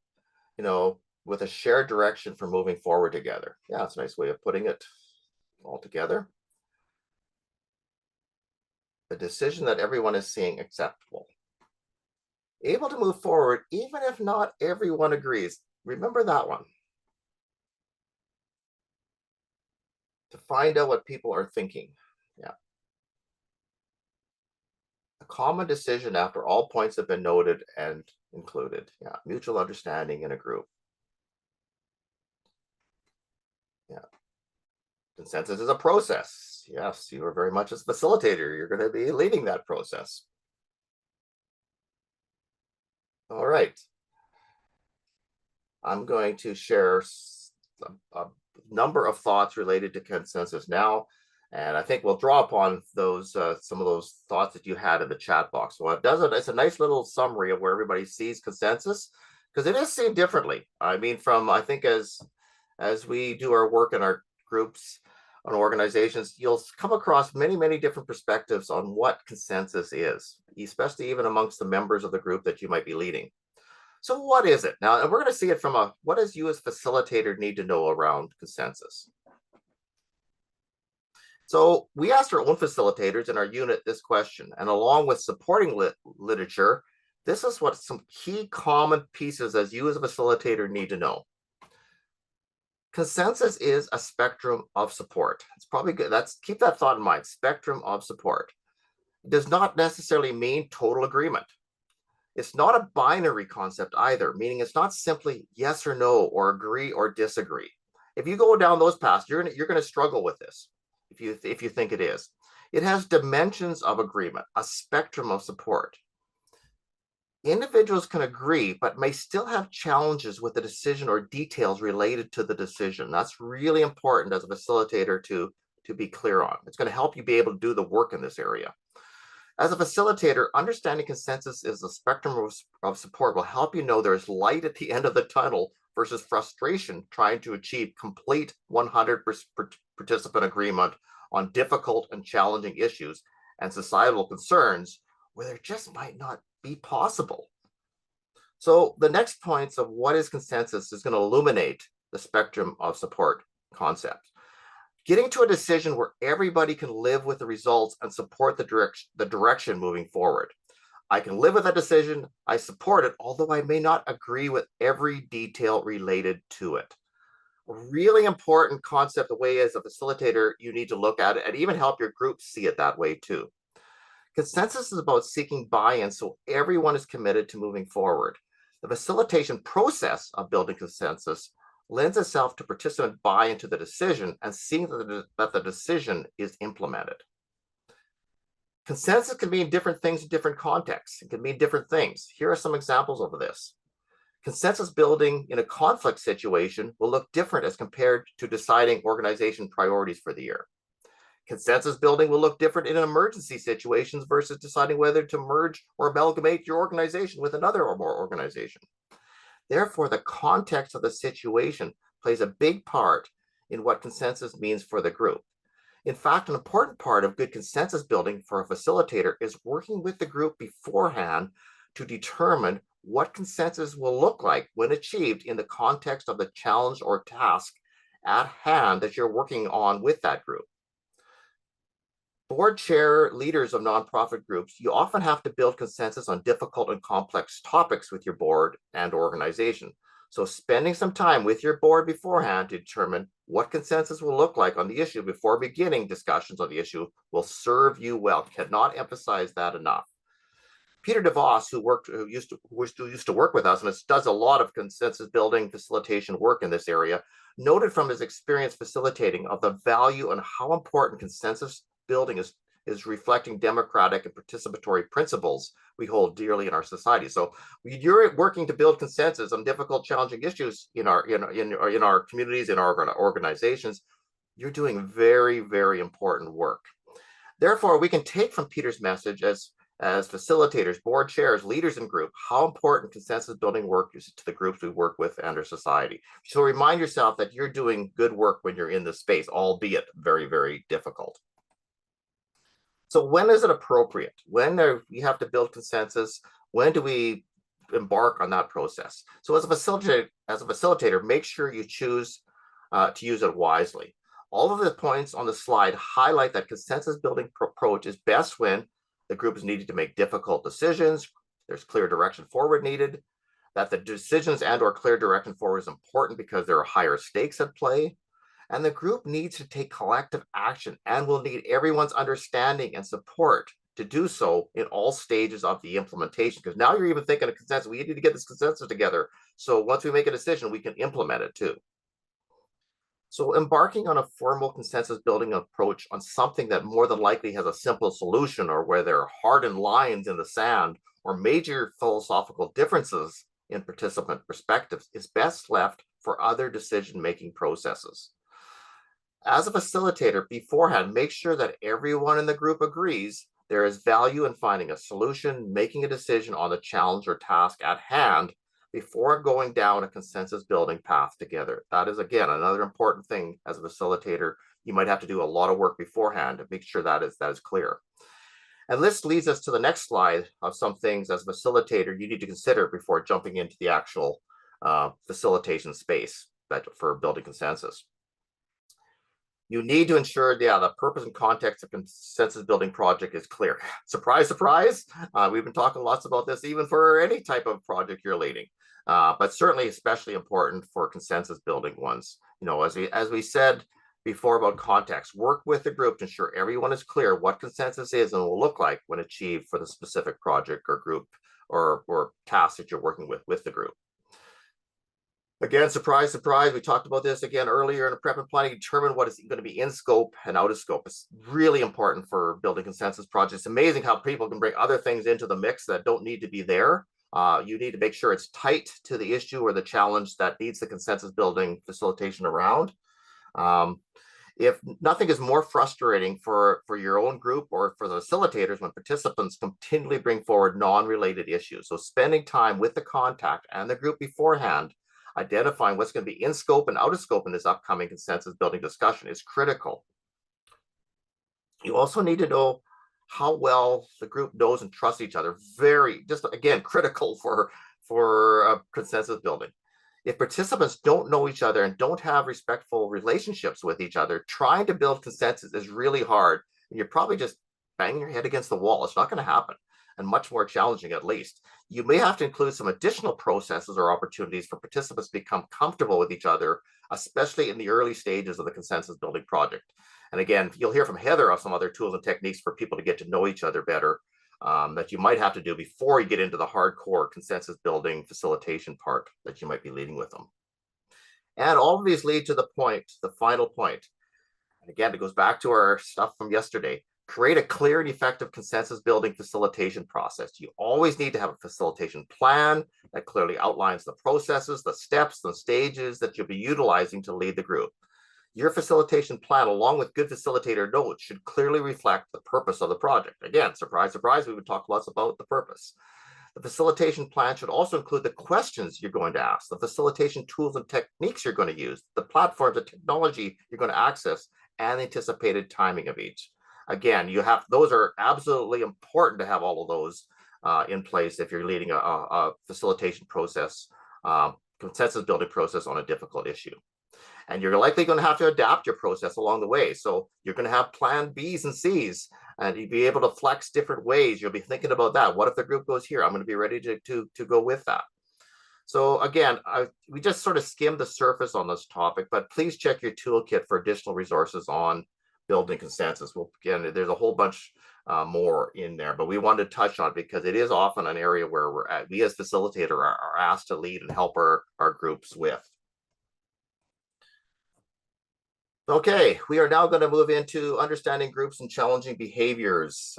with a shared direction for moving forward together. Yeah, that's a nice way of putting it all together. A decision that everyone is seeing acceptable. Able to move forward, even if not everyone agrees. Remember that one. To find out what people are thinking. Yeah. A common decision after all points have been noted and included. Yeah. Mutual understanding in a group. Yeah. Consensus is a process. Yes, you are very much a facilitator. You're going to be leading that process. All right. I'm going to share a number of thoughts related to consensus now, and I think we'll draw upon those some of those thoughts that you had in the chat box. So it's a nice little summary of where everybody sees consensus, because it is seen differently. I mean, I think as we do our work in our groups and organizations, you'll come across many different perspectives on what consensus is, especially even amongst the members of the group that you might be leading. So what is it? Now, and we're going to see it from what does you as facilitator need to know around consensus? So we asked our own facilitators in our unit this question, and along with supporting literature, this is what some key common pieces as you as a facilitator need to know. Consensus is a spectrum of support. It's probably good. Keep that thought in mind, spectrum of support. It does not necessarily mean total agreement. It's not a binary concept either, meaning it's not simply yes or no, or agree or disagree. If you go down those paths, you're going to struggle with this if you think it is. It has dimensions of agreement, a spectrum of support. Individuals can agree, but may still have challenges with the decision or details related to the decision. That's really important as a facilitator to be clear on. It's going to help you be able to do the work in this area. As a facilitator, understanding consensus is a spectrum of support will help you know there's light at the end of the tunnel versus frustration trying to achieve complete 100% participant agreement on difficult and challenging issues and societal concerns where there just might not be possible. So the next points of what is consensus is going to illuminate the spectrum of support concept. Getting to a decision where everybody can live with the results and support the direction moving forward. I can live with a decision, I support it, although I may not agree with every detail related to it. A really important concept, the way as a facilitator, you need to look at it and even help your group see it that way too. Consensus is about seeking buy-in so everyone is committed to moving forward. The facilitation process of building consensus lends itself to participant buy into the decision and seeing that the decision is implemented. Consensus can mean different things in different contexts. It can mean different things. Here are some examples of this. Consensus building in a conflict situation will look different as compared to deciding organization priorities for the year. Consensus building will look different in emergency situations versus deciding whether to merge or amalgamate your organization with another or more organization. Therefore, the context of the situation plays a big part in what consensus means for the group. In fact, an important part of good consensus building for a facilitator is working with the group beforehand to determine what consensus will look like when achieved in the context of the challenge or task at hand that you're working on with that group. Board chair leaders of nonprofit groups, you often have to build consensus on difficult and complex topics with your board and organization. So spending some time with your board beforehand to determine what consensus will look like on the issue before beginning discussions on the issue will serve you well. Cannot emphasize that enough. Peter DeVos, who used to work with us and does a lot of consensus building facilitation work in this area, noted from his experience facilitating of the value and how important consensus building is reflecting democratic and participatory principles we hold dearly in our society. So you're working to build consensus on difficult, challenging issues in our communities, in our organizations. You're doing very, very important work. Therefore, we can take from Peter's message as facilitators, board chairs, leaders in group, how important consensus building work is to the groups we work with and our society. So remind yourself that you're doing good work when you're in this space, albeit very, very difficult. So when is it appropriate? When we have to build consensus? When do we embark on that process? So as a facilitator, make sure you choose to use it wisely. All of the points on the slide highlight that consensus building approach is best when the group is needed to make difficult decisions, there's clear direction forward needed, that the decisions and or clear direction forward is important because there are higher stakes at play, and the group needs to take collective action and will need everyone's understanding and support to do so in all stages of the implementation. Because now you're even thinking of consensus. We need to get this consensus together. So once we make a decision, we can implement it too. So embarking on a formal consensus building approach on something that more than likely has a simple solution or where there are hardened lines in the sand or major philosophical differences in participant perspectives is best left for other decision-making processes. As a facilitator beforehand, make sure that everyone in the group agrees there is value in finding a solution, making a decision on the challenge or task at hand before going down a consensus building path together. That is, again, another important thing as a facilitator. You might have to do a lot of work beforehand to make sure that is clear. And this leads us to the next slide of some things as a facilitator you need to consider before jumping into the actual facilitation space for building consensus. You need to ensure the purpose and context of consensus building project is clear. Surprise, surprise. We've been talking lots about this even for any type of project you're leading, but certainly especially important for consensus building ones. You know, as we said before about context, work with the group to ensure everyone is clear what consensus is and will look like when achieved for the specific project or group or task that you're working with the group. Again, surprise, surprise, we talked about this again earlier in the prep and planning, determine what is going to be in scope and out of scope. It's really important for building consensus projects. It's amazing how people can bring other things into the mix that don't need to be there. You need to make sure it's tight to the issue or the challenge that needs the consensus building facilitation around. If nothing is more frustrating for your own group or for the facilitators when participants continually bring forward non-related issues. So spending time with the contact and the group beforehand, identifying what's going to be in scope and out of scope in this upcoming consensus building discussion is critical. You also need to know how well the group knows and trusts each other. Just again, critical for consensus building. If participants don't know each other and don't have respectful relationships with each other, trying to build consensus is really hard. And you're probably just banging your head against the wall. It's not going to happen, and much more challenging at least. You may have to include some additional processes or opportunities for participants to become comfortable with each other, especially in the early stages of the consensus building project. And again, you'll hear from Heather of some other tools and techniques for people to get to know each other better that you might have to do before you get into the hardcore consensus building facilitation part that you might be leading with them. And all of these lead to the final point. And again, it goes back to our stuff from yesterday. Create a clear and effective consensus building facilitation process. You always need to have a facilitation plan that clearly outlines the processes, the steps, the stages that you'll be utilizing to lead the group. Your facilitation plan, along with good facilitator notes, should clearly reflect the purpose of the project. Again, surprise, surprise, we would talk lots about the purpose. The facilitation plan should also include the questions you're going to ask, the facilitation tools and techniques you're going to use, the platforms and technology you're going to access, and the anticipated timing of each. Again, those are absolutely important to have all of those in place if you're leading a facilitation process, consensus building process on a difficult issue. And you're likely going to have to adapt your process along the way. So you're going to have plan Bs and Cs, and you'll be able to flex different ways. You'll be thinking about that. What if the group goes here? I'm going to be ready to go with that. So again, we just sort of skimmed the surface on this topic, but please check your toolkit for additional resources on building consensus. Again, there's a whole bunch more in there, but we wanted to touch on it because it is often an area where we as facilitator are asked to lead and help our groups with. Okay, we are now going to move into understanding groups and challenging behaviors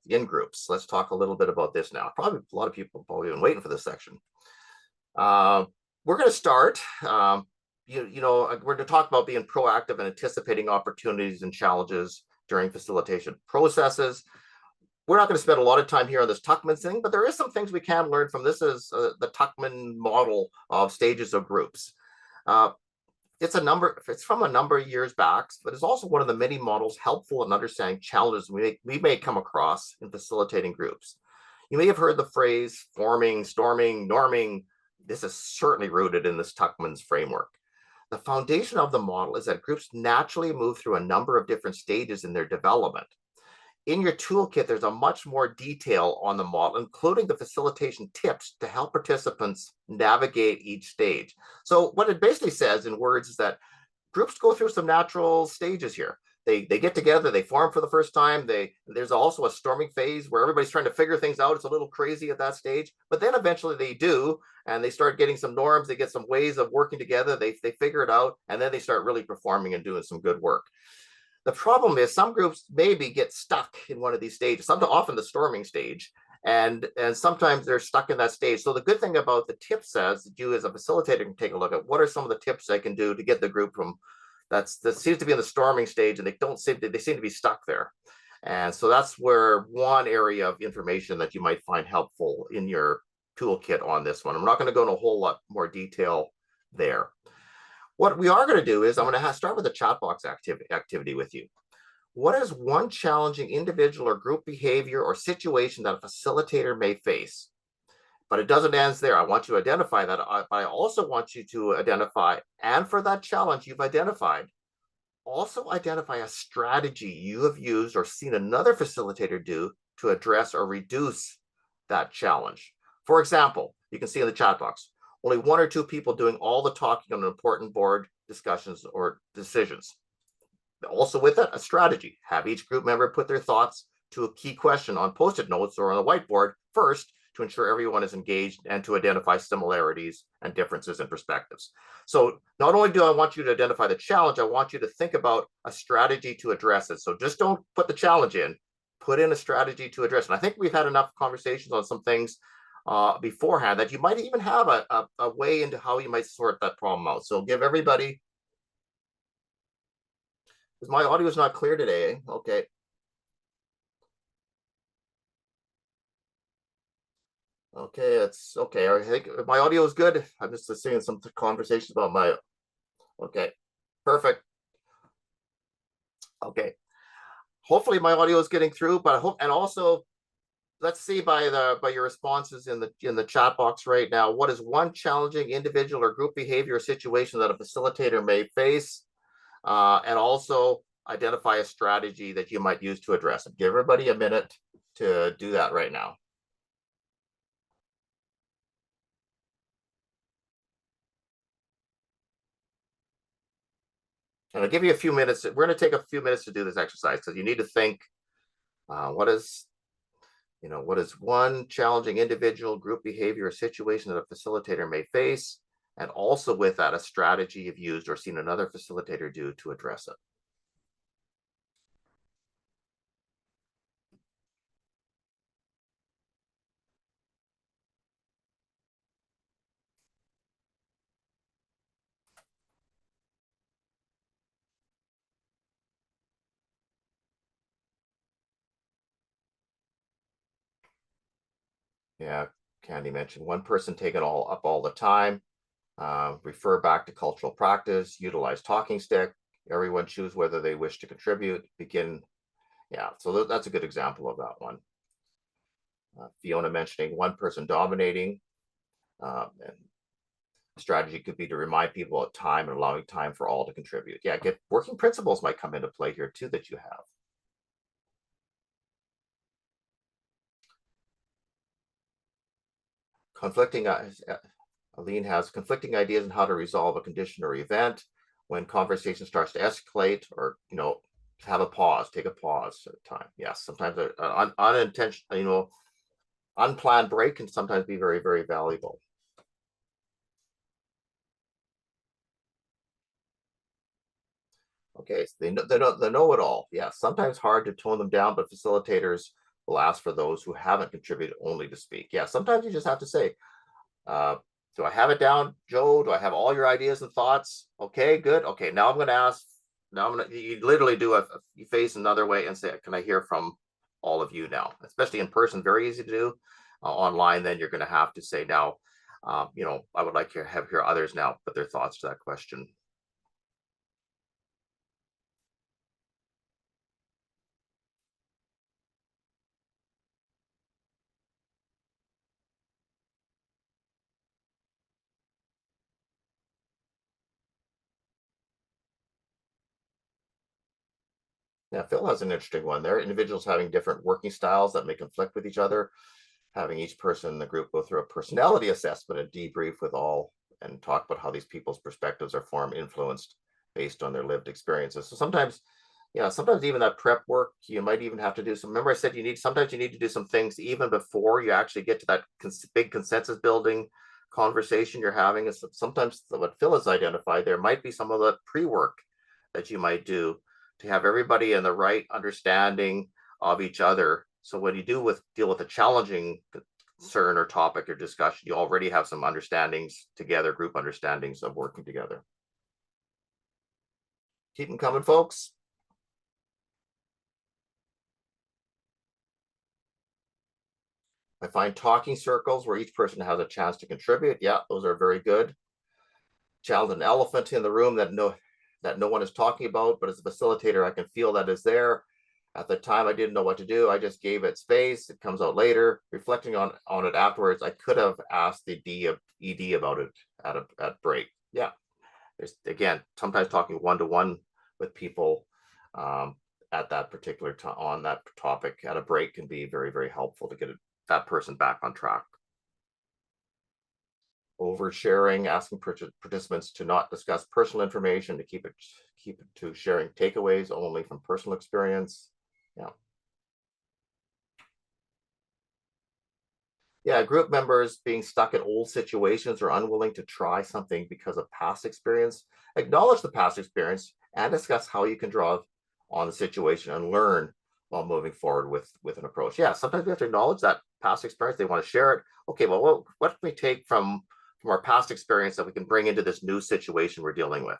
in groups. Let's talk a little bit about this now. Probably a lot of people probably been waiting for this section. We're going to start. We're going to talk about being proactive and anticipating opportunities and challenges during facilitation processes. We're not going to spend a lot of time here on this Tuckman thing, but there is some things we can learn from this is the Tuckman model of stages of groups. It's from a number of years back, but it's also one of the many models helpful in understanding challenges we may come across in facilitating groups. You may have heard the phrase forming, storming, norming. This is certainly rooted in this Tuckman's framework. The foundation of the model is that groups naturally move through a number of different stages in their development. In your toolkit, there's a much more detail on the model, including the facilitation tips to help participants navigate each stage. So what it basically says in words is that groups go through some natural stages here. They get together, they form for the first time. There's also a storming phase where everybody's trying to figure things out. It's a little crazy at that stage, but then eventually they do, and they start getting some norms. They get some ways of working together. They figure it out, and then they start really performing and doing some good work. The problem is some groups maybe get stuck in one of these stages, often the storming stage, and sometimes they're stuck in that stage. So the good thing about the tip says that you as a facilitator can take a look at what are some of the tips they can do to get the group from that seems to be in the storming stage and they seem to be stuck there. And so that's where one area of information that you might find helpful in your toolkit on this one. I'm not going to go into a whole lot more detail there. What we are going to do is I'm going to start with a chat box activity with you. What is one challenging individual or group behavior or situation that a facilitator may face? But it doesn't end there. I want you to identify that. I also want you to identify, and for that challenge you've identified, also identify a strategy you have used or seen another facilitator do to address or reduce that challenge. For example, you can see in the chat box, only one or two people doing all the talking on important board discussions or decisions. Also with it, a strategy. Have each group member put their thoughts to a key question on Post-it notes or on a whiteboard first to ensure everyone is engaged and to identify similarities and differences in perspectives. So not only do I want you to identify the challenge, I want you to think about a strategy to address it. So just don't put the challenge in, put in a strategy to address it. And I think we've had enough conversations on some things beforehand that you might even have a way into how you might sort that problem out. So give everybody, because my audio is not clear today. Okay. Okay, it's okay. I think my audio is good. I'm just seeing some conversations about my, okay, perfect. Okay. Hopefully my audio is getting through, but I hope, and also let's see by your responses in the chat box right now, what is one challenging individual or group behavior or situation that a facilitator may face, and also identify a strategy that you might use to address it. Give everybody a minute to do that right now. And I'll give you a few minutes. We're going to take a few minutes to do this exercise because you need to think, what is one challenging individual, group behavior, or situation that a facilitator may face, and also with that, a strategy you've used or seen another facilitator do to address it. Yeah, Candy mentioned one person take it all up all the time. Refer back to cultural practice, utilize talking stick. Everyone choose whether they wish to contribute. Begin. Yeah, so that's a good example of that one. Fiona mentioning one person dominating. And strategy could be to remind people of time and allowing time for all to contribute. Yeah, get working principles might come into play here too that you have. Conflicting, Aline has conflicting ideas on how to resolve a condition or event. When conversation starts to escalate, or have a pause, take a pause at a time. Yes, sometimes an unintentional, unplanned break can sometimes be very, very valuable. Okay, so they know it all. Yeah, sometimes hard to tone them down, but facilitators will ask for those who haven't contributed only to speak. Yeah, sometimes you just have to say, uh, do I have it down, Joe? Do I have all your ideas and thoughts? Okay, good. Okay, now I'm going to ask. Now I'm going to, you literally do you face another way and say, can I hear from all of you now? Especially in person, very easy to do. Online, then you're going to have to say now, I would like to hear others now put their thoughts to that question. Yeah, Phil has an interesting one there. Individuals having different working styles that may conflict with each other, having each person in the group go through a personality assessment and debrief with all and talk about how these people's perspectives are formed, influenced based on their lived experiences. So sometimes, sometimes even that prep work, you might even have to do some. Remember, I said sometimes you need to do some things even before you actually get to that big consensus building conversation you're having. Is sometimes what Phil has identified, there might be some of the pre work that you might do to have everybody in the right understanding of each other. So when you deal with a challenging concern or topic or discussion, you already have some understandings together, group understandings of working together. Keep them coming, folks. I find talking circles where each person has a chance to contribute. Yeah, those are very good. Challenge an elephant in the room that no one is talking about, but as a facilitator, I can feel that is there. At the time, I didn't know what to do. I just gave it space. It comes out later. Reflecting on it afterwards, I could have asked the ED about it at break. Yeah, there's again sometimes talking one to one with people at that particular time on that topic at a break can be very, very helpful to get that person back on track. Oversharing, asking participants to not discuss personal information, to keep it to sharing takeaways only from personal experience. Yeah. Yeah, group members being stuck in old situations or unwilling to try something because of past experience. Acknowledge the past experience and discuss how you can draw on the situation and learn while moving forward with an approach. Yeah, sometimes we have to acknowledge that past experience. They want to share it. Okay, well, what can we take from our past experience that we can bring into this new situation we're dealing with?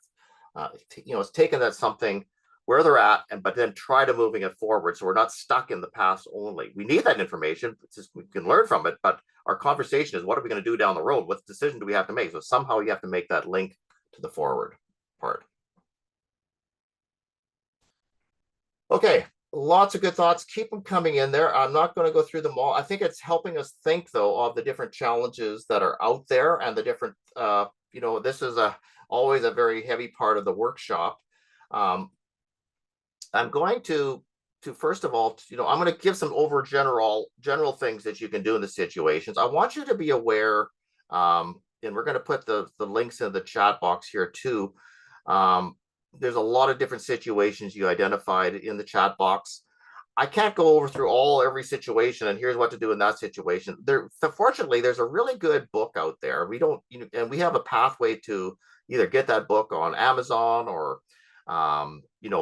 It's taken that something where they're at, but then try to moving it forward so we're not stuck in the past only. We need that information. It's just, we can learn from it, but our conversation is what are we going to do down the road? What decision do we have to make? So somehow you have to make that link to the forward part. Okay, lots of good thoughts. Keep them coming in there. I'm not going to go through them all. I think it's helping us think, though, of the different challenges that are out there and the different, this is always a very heavy part of the workshop. I'm going to first of all, I'm going to give some general things that you can do in the situations. I want you to be aware, and we're going to put the links in the chat box here too. There's a lot of different situations you identified in the chat box. I can't go over through every situation and here's what to do in that situation. Fortunately, there's a really good book out there. We don't, and we have a pathway to either get that book on Amazon or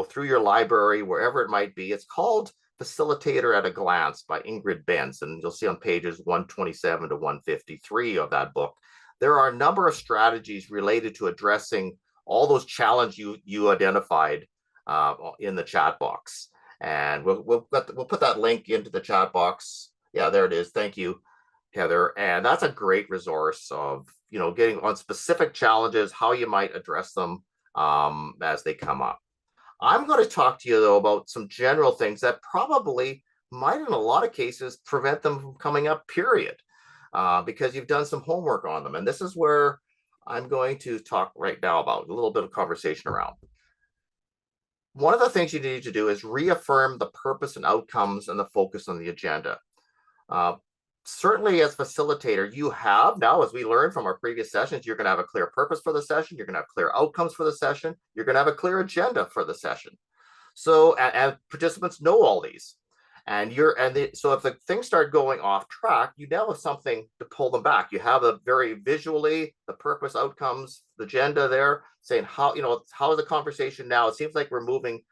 through your library, wherever it might be. It's called Facilitator at a Glance by Ingrid Benson. You'll see on pages 127 to 153 of that book. There are a number of strategies related to addressing all those challenges you identified in the chat box. And we'll put that link into the chat box. Yeah, there it is. Thank you. Heather, and that's a great resource of, getting on specific challenges, how you might address them as they come up. I'm going to talk to you, though, about some general things that probably might, in a lot of cases, prevent them from coming up, period, because you've done some homework on them. And this is where I'm going to talk right now about a little bit of conversation around. One of the things you need to do is reaffirm the purpose and outcomes and the focus on the agenda. Uh, Certainly as facilitator, you have now, as we learned from our previous sessions, you're going to have a clear purpose for the session. You're going to have clear outcomes for the session. You're going to have a clear agenda for the session. So, and participants know all these. So if the things start going off track, you now have something to pull them back. You have a very visually, the purpose, outcomes, the agenda there, saying how is the conversation now? It seems like we're moving,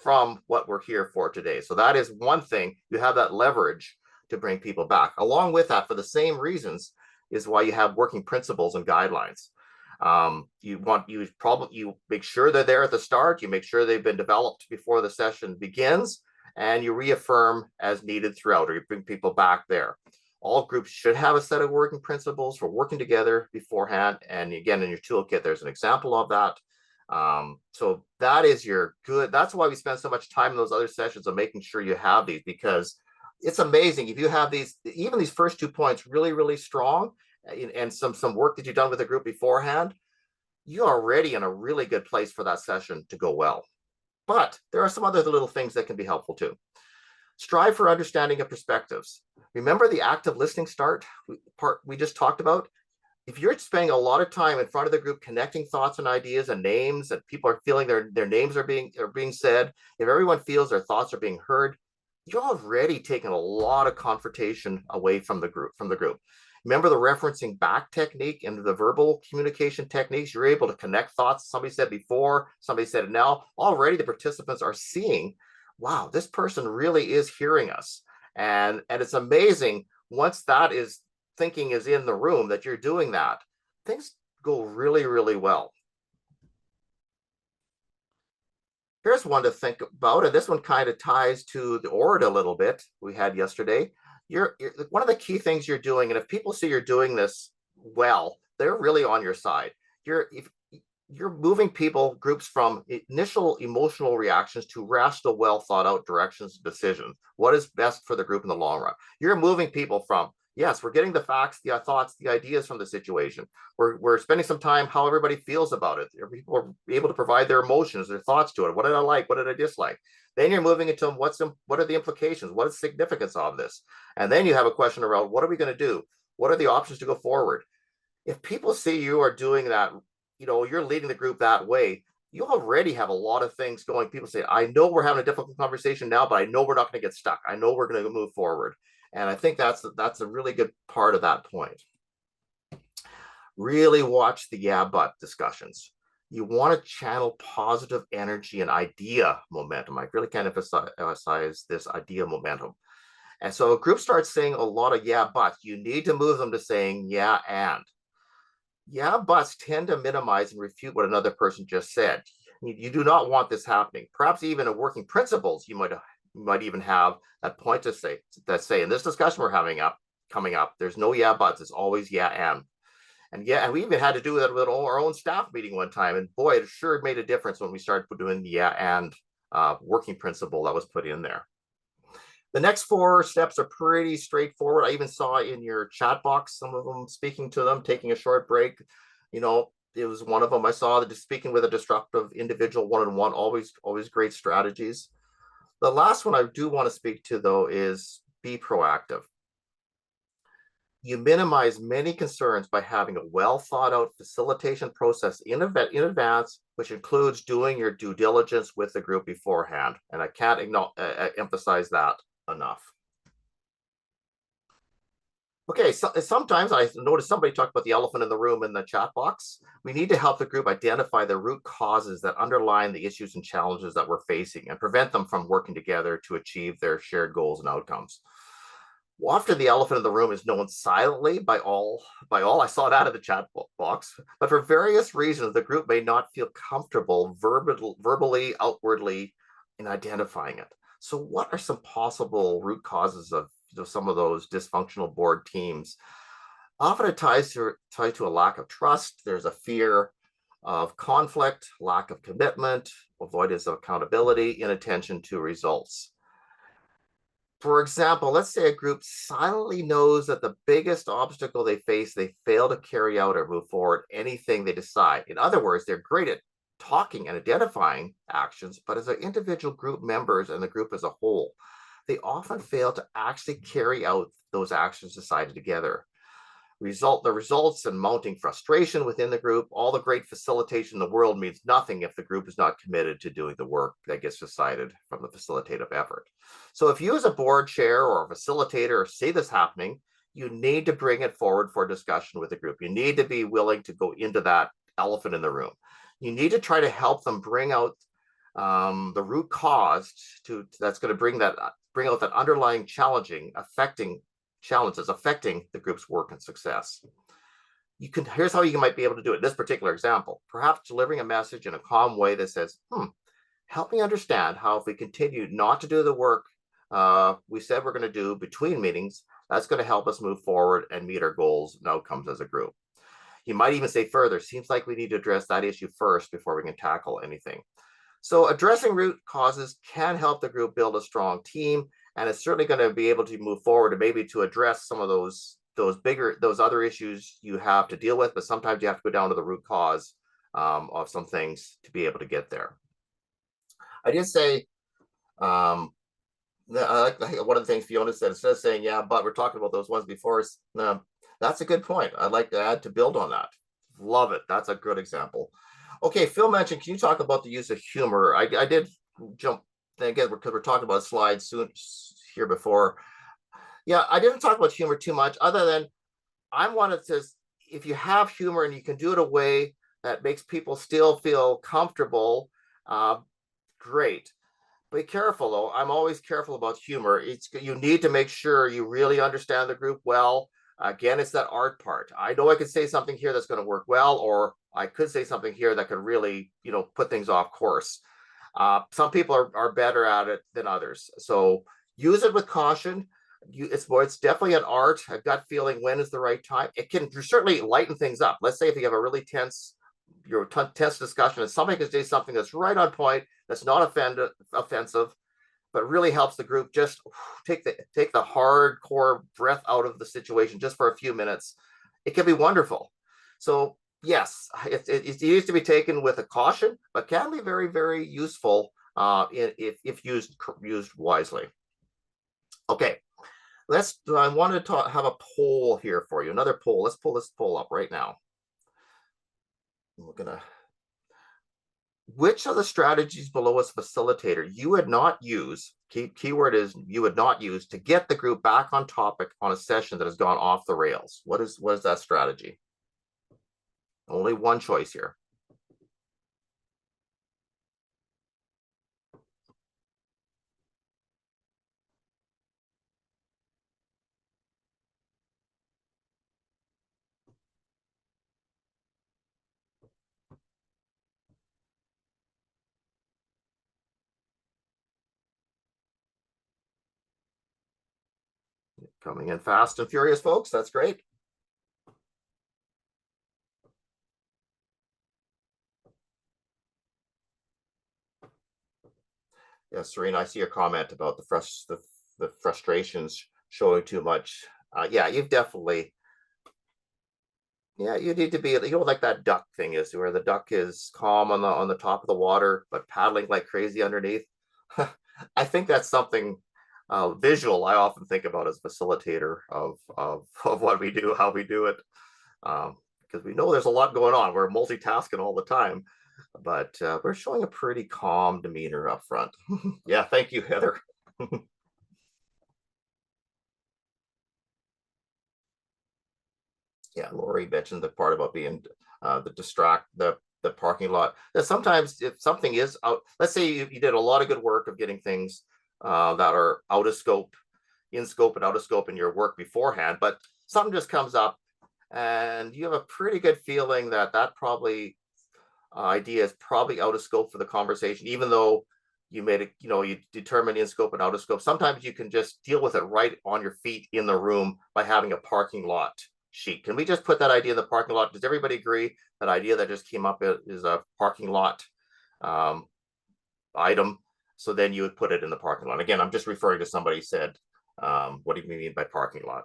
from what we're here for today. So that is one thing. You have that leverage to bring people back. Along with that, for the same reasons, is why you have working principles and guidelines. You make sure they're there at the start. You make sure they've been developed before the session begins, and you reaffirm as needed throughout, or you bring people back there. All groups should have a set of working principles for working together beforehand. And again, in your toolkit, there's an example of that. So that is that's why we spend so much time in those other sessions of making sure you have these, because it's amazing if you have even these first 2 points really, really strong, and some work that you've done with the group beforehand, you're already in a really good place for that session to go well. But there are some other little things that can be helpful too. Strive for understanding of perspectives. Remember the active listening part we just talked about? If you're spending a lot of time in front of the group connecting thoughts and ideas and names, that people are feeling their names are being said, if everyone feels their thoughts are being heard, you're already taking a lot of confrontation away from the group. Remember the referencing back technique and the verbal communication techniques. You're able to connect thoughts somebody said before, somebody said it now. Already the participants are seeing, wow, this person really is hearing us. And it's amazing once thinking is in the room that you're doing that, things go really, really well. Here's one to think about, and this one kind of ties to the ORID a little bit we had yesterday. One of the key things you're doing, and if people see you're doing this well, they're really on your side. You're moving groups from initial emotional reactions to rational, well thought out directions and decisions. What is best for the group in the long run? You're moving people from, yes, we're getting the facts, the thoughts, the ideas from the situation. We're spending some time how everybody feels about it. People are able to provide their emotions, their thoughts to it. What did I like? What did I dislike? Then you're moving into what are the implications? What is the significance of this? And then you have a question around, what are we going to do? What are the options to go forward? If people see you are doing that, you're leading the group that way, you already have a lot of things going. People say, I know we're having a difficult conversation now, but I know we're not going to get stuck. I know we're going to move forward. And I think that's a really good part of that point. Really watch the yeah, but discussions. You want to channel positive energy and idea momentum. I really can't emphasize this idea momentum. And so a group starts saying a lot of yeah, but you need to move them to saying yeah, and. Yeah, buts tend to minimize and refute what another person just said. You do not want this happening. Perhaps even in working principles, you might even have that point to say in this discussion we're coming up, there's no yeah buts, it's always yeah and we even had to do that with our own staff meeting one time, and boy, it sure made a difference when we started doing the yeah and working principle that was put in there. The next 4 steps are pretty straightforward. I even saw in your chat box some of them speaking to them, taking a short break. It was one of them I saw, that speaking with a disruptive individual one-on-one, always great strategies. The last one I do want to speak to, though, is be proactive. You minimize many concerns by having a well thought out facilitation process in advance, which includes doing your due diligence with the group beforehand. And I can't emphasize that enough. Okay, so sometimes I noticed somebody talked about the elephant in the room in the chat box. We need to help the group identify the root causes that underlie the issues and challenges that we're facing and prevent them from working together to achieve their shared goals and outcomes. Often the elephant in the room is known silently by all. I saw that in the chat box, but for various reasons, the group may not feel comfortable verbally, outwardly in identifying it. So what are some possible root causes of some of those dysfunctional board teams. Often it ties to a lack of trust. There's a fear of conflict, lack of commitment, avoidance of accountability, inattention to results. For example, let's say a group silently knows that the biggest obstacle they face, they fail to carry out or move forward anything they decide. In other words, they're great at talking and identifying actions, but as an individual group members and the group as a whole, they often fail to actually carry out those actions decided together. The results in mounting frustration within the group. All the great facilitation in the world means nothing if the group is not committed to doing the work that gets decided from the facilitative effort. So if you as a board chair or a facilitator see this happening, you need to bring it forward for discussion with the group. You need to be willing to go into that elephant in the room. You need to try to help them bring out the root cause that's going to bring out that underlying challenges affecting the group's work and success. Here's how you might be able to do it in this particular example. Perhaps delivering a message in a calm way that says, help me understand how if we continue not to do the work we said we're going to do between meetings, that's going to help us move forward and meet our goals and outcomes as a group. You might even say further, seems like we need to address that issue first before we can tackle anything. So addressing root causes can help the group build a strong team, and it's certainly going to be able to move forward and maybe to address some of those other issues you have to deal with, but sometimes you have to go down to the root cause of some things to be able to get there. I did say, I like one of the things Fiona said, instead of saying, yeah, but we're talking about those ones before, that's a good point. I'd like to add to build on that. Love it. That's a good example. Okay, Phil mentioned, can you talk about the use of humor? I did jump, again, because we're talking about slides soon here before. Yeah, I didn't talk about humor too much, other than I wanted to, if you have humor and you can do it in a way that makes people still feel comfortable, great. Be careful though. I'm always careful about humor. You need to make sure you really understand the group well. Again, it's that art part. I know I could say something here that's going to work well, or I could say something here that could really, put things off course. Some people are better at it than others. So use it with caution. It's definitely an art, a gut feeling when is the right time. It can certainly lighten things up. Let's say if you have a really tense discussion and somebody can say something that's right on point, that's not offensive, but really helps the group just take the hardcore breath out of the situation just for a few minutes. It can be wonderful. So yes, it needs to be taken with a caution, but can be very, very useful if used wisely. Okay, I want to have a poll here for you. Another poll. Let's pull this poll up right now. Which of the strategies below as facilitator you would not use, keyword is you would not use, to get the group back on topic on a session that has gone off the rails? What is that strategy? Only one choice here. Coming in fast and furious, folks. That's great. Yes, Serena, I see your comment about the frustrations showing too much. Yeah, you've definitely, you need to be, like that duck thing is, where the duck is calm on the top of the water, but paddling like crazy underneath. I think that's something visual I often think about as facilitator of what we do, how we do it, because we know there's a lot going on. We're multitasking all the time, but we're showing a pretty calm demeanor up front. Yeah, thank you, Heather. Yeah, Lori mentioned the part about being the parking lot. That sometimes if something is out, let's say you did a lot of good work of getting things that are out of scope, in scope and out of scope in your work beforehand, but something just comes up and you have a pretty good feeling that probably idea is probably out of scope for the conversation, even though you made it, you determine in scope and out of scope. Sometimes you can just deal with it right on your feet in the room by having a parking lot sheet. Can we just put that idea in the parking lot? Does everybody agree that idea that just came up is a parking lot um, item? So then you would put it in the parking lot. Again, I'm just referring to somebody said, what do you mean by parking lot?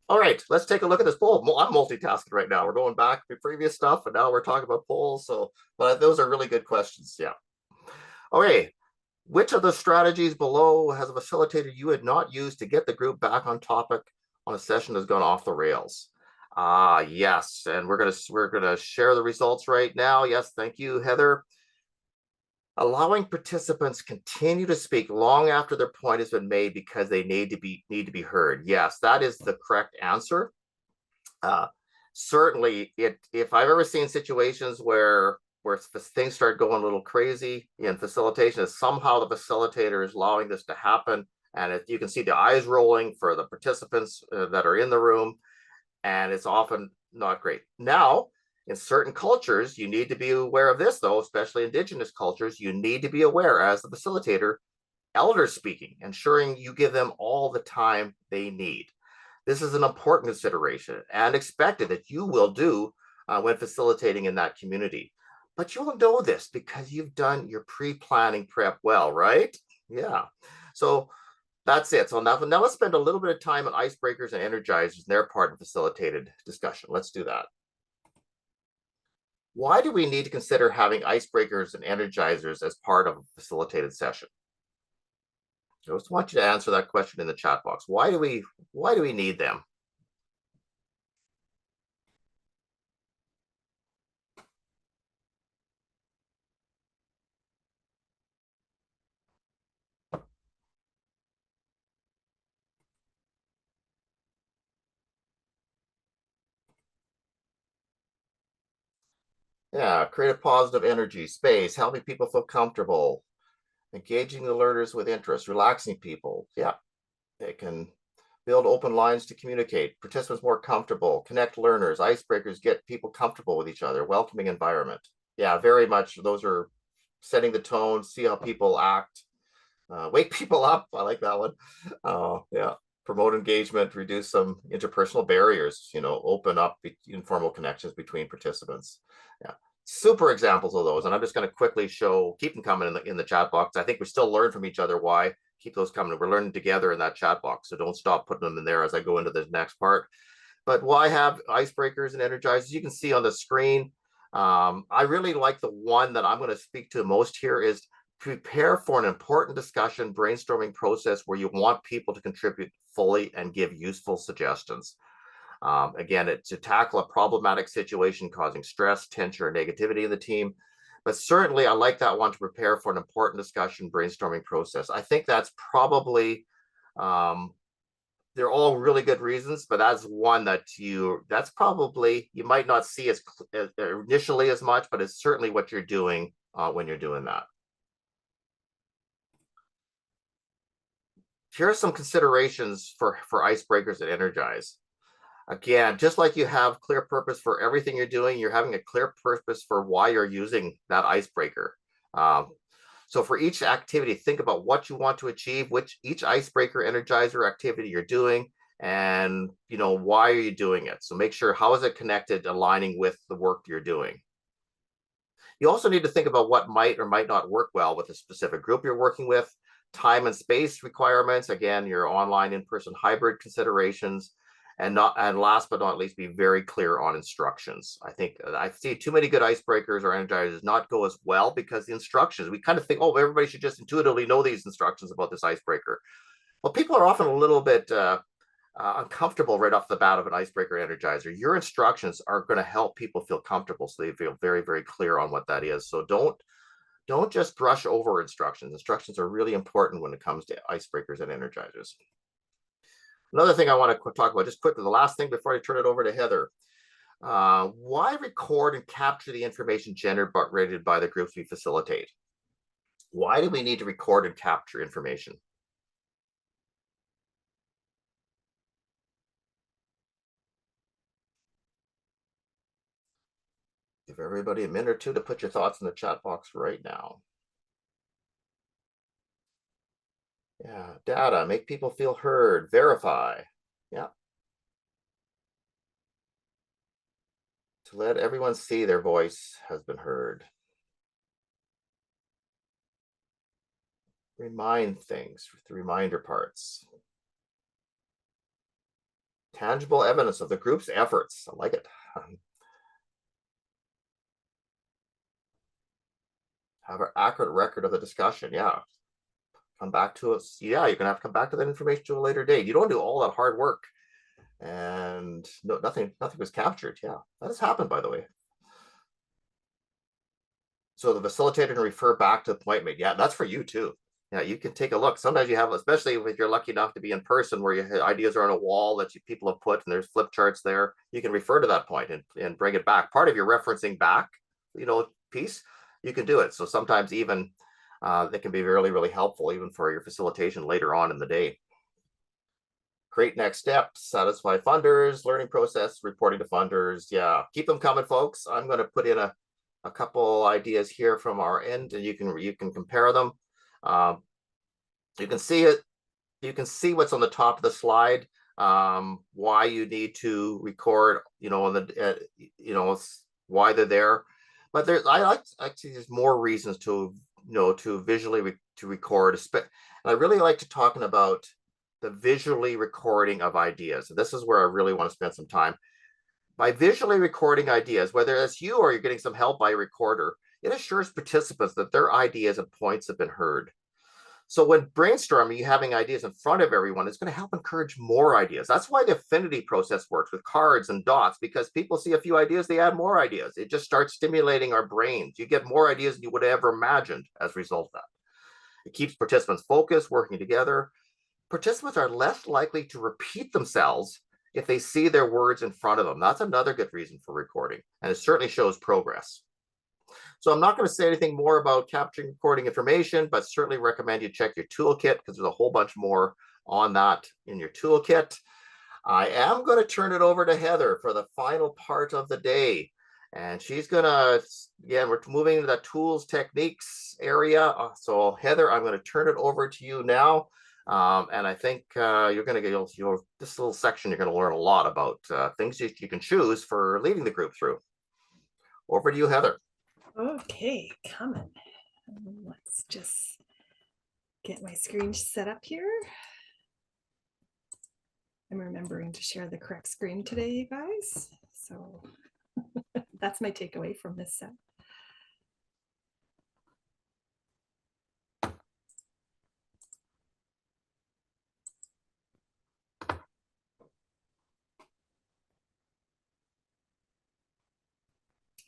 All right, let's take a look at this poll. I'm multitasking right now. We're going back to previous stuff, and now we're talking about polls. So, but those are really good questions. Yeah. Okay. Which of the strategies below has a facilitator you had not used to get the group back on topic on a session that's gone off the rails? Yes, and we're gonna share the results right now. Yes, thank you, Heather. Allowing participants continue to speak long after their point has been made because they need to be heard. Yes, that is the correct answer. Uh, Certainly, if I've ever seen situations where things start going a little crazy in facilitation, is somehow the facilitator is allowing this to happen, and you can see the eyes rolling for the participants that are in the room, and it's often not great. Now, in certain cultures, you need to be aware of this, though, especially Indigenous cultures. You need to be aware as the facilitator, elders speaking, ensuring you give them all the time they need. This is an important consideration and expected that you will do when facilitating in that community. But you'll know this because you've done your pre-planning prep well, right? Yeah. So that's it. So now let's spend a little bit of time on icebreakers and energizers and their part of facilitated discussion. Let's do that. Why do we need to consider having icebreakers and energizers as part of a facilitated session? I just want you to answer that question in the chat box. Why do we need them? Yeah, create a positive energy, space, helping people feel comfortable, engaging the learners with interest, relaxing people. Yeah, they can build open lines to communicate, participants more comfortable, connect learners, icebreakers, get people comfortable with each other, welcoming environment. Yeah, very much. Those are setting the tone, see how people act, wake people up. I like that one. Yeah, promote engagement, reduce some interpersonal barriers. Open up informal connections between participants. Yeah, super examples of those. And I'm just going to quickly keep them coming in the chat box. I think we still learn from each other. Why keep those coming? We're learning together in that chat box, so don't stop putting them in there as I go into the next part. But why have icebreakers and energizers? You can see on the screen. I really like the one that I'm going to speak to most here is prepare for an important discussion brainstorming process where you want people to contribute fully and give useful suggestions. Again, to tackle a problematic situation causing stress, tension, or negativity in the team. But certainly, I like that one to prepare for an important discussion brainstorming process. I think that's probably um, they're all really good reasons, but that's one that's probably you might not see as initially as much, but it's certainly what you're doing when you're doing that. Here are some considerations for icebreakers and energize. Again, just like you have clear purpose for everything you're doing, you're having a clear purpose for why you're using that icebreaker. Um, so for each activity, think about what you want to achieve, which each icebreaker energizer activity you're doing, and why are you doing it. So make sure how is it connected, aligning with the work you're doing. You also need to think about what might or might not work well with a specific group you're working with, time and space requirements, again, your online, in-person, hybrid considerations, and last but not least, be very clear on instructions. I think I see too many good icebreakers or energizers not go as well because the instructions, we kind of think, oh, everybody should just intuitively know these instructions about this icebreaker. Well, people are often a little bit uncomfortable right off the bat of an icebreaker energizer. Your instructions are going to help people feel comfortable, so they feel very, very clear on what that is. So don't just brush over instructions. Instructions are really important when it comes to icebreakers and energizers. Another thing I want to talk about just quickly, the last thing before I turn it over to Heather. Why record and capture the information generated by the groups we facilitate? Why do we need to record and capture information? Give everybody a minute or two to put your thoughts in the chat box right now. Yeah, data, make people feel heard, verify. Yeah, to let everyone see their voice has been heard. Remind things, the reminder parts. Tangible evidence of the group's efforts. I like it. Have an accurate record of the discussion. Yeah. Come back to us. Yeah, you're gonna have to come back to that information to a later date. You don't do all that hard work and no, nothing was captured. Yeah, that has happened, by the way. So the facilitator can refer back to the point made. Yeah, that's for you too. Yeah, you can take a look. Sometimes you have, especially if you're lucky enough to be in person, where your ideas are on a wall that people have put, and there's flip charts there. You can refer to that point and bring it back. Part of your referencing back, piece, you can do it. So sometimes even that can be really, really helpful, even for your facilitation later on in the day. Create next steps, satisfy funders, learning process, reporting to funders. Yeah, keep them coming, folks. I'm going to put in a couple ideas here from our end, and you can compare them. You can see it. You can see what's on the top of the slide. Why you need to record. On the why they're there. But I like actually there's more reasons to to visually to record. And I really like to talking about the visually recording of ideas. And this is where I really want to spend some time. By visually recording ideas, whether it's you or you're getting some help by a recorder, it assures participants that their ideas and points have been heard. So when brainstorming, you having ideas in front of everyone, it's going to help encourage more ideas. That's why the affinity process works with cards and dots, because people see a few ideas, they add more ideas. It just starts stimulating our brains. You get more ideas than you would have ever imagined as a result of that. It keeps participants focused, working together. Participants are less likely to repeat themselves if they see their words in front of them. That's another good reason for recording, and it certainly shows progress. So I'm not going to say anything more about capturing recording information, but certainly recommend you check your toolkit, because there's a whole bunch more on that in your toolkit. I am going to turn it over to Heather for the final part of the day. And she's going to, again, we're moving into the tools, techniques area. So Heather, I'm going to turn it over to you now. And I think you're going to get this little section, you're going to learn a lot about things you can choose for leading the group through. Over to you, Heather. Okay, coming. Let's just get my screen set up here. I'm remembering to share the correct screen today, you guys. So that's my takeaway from this set.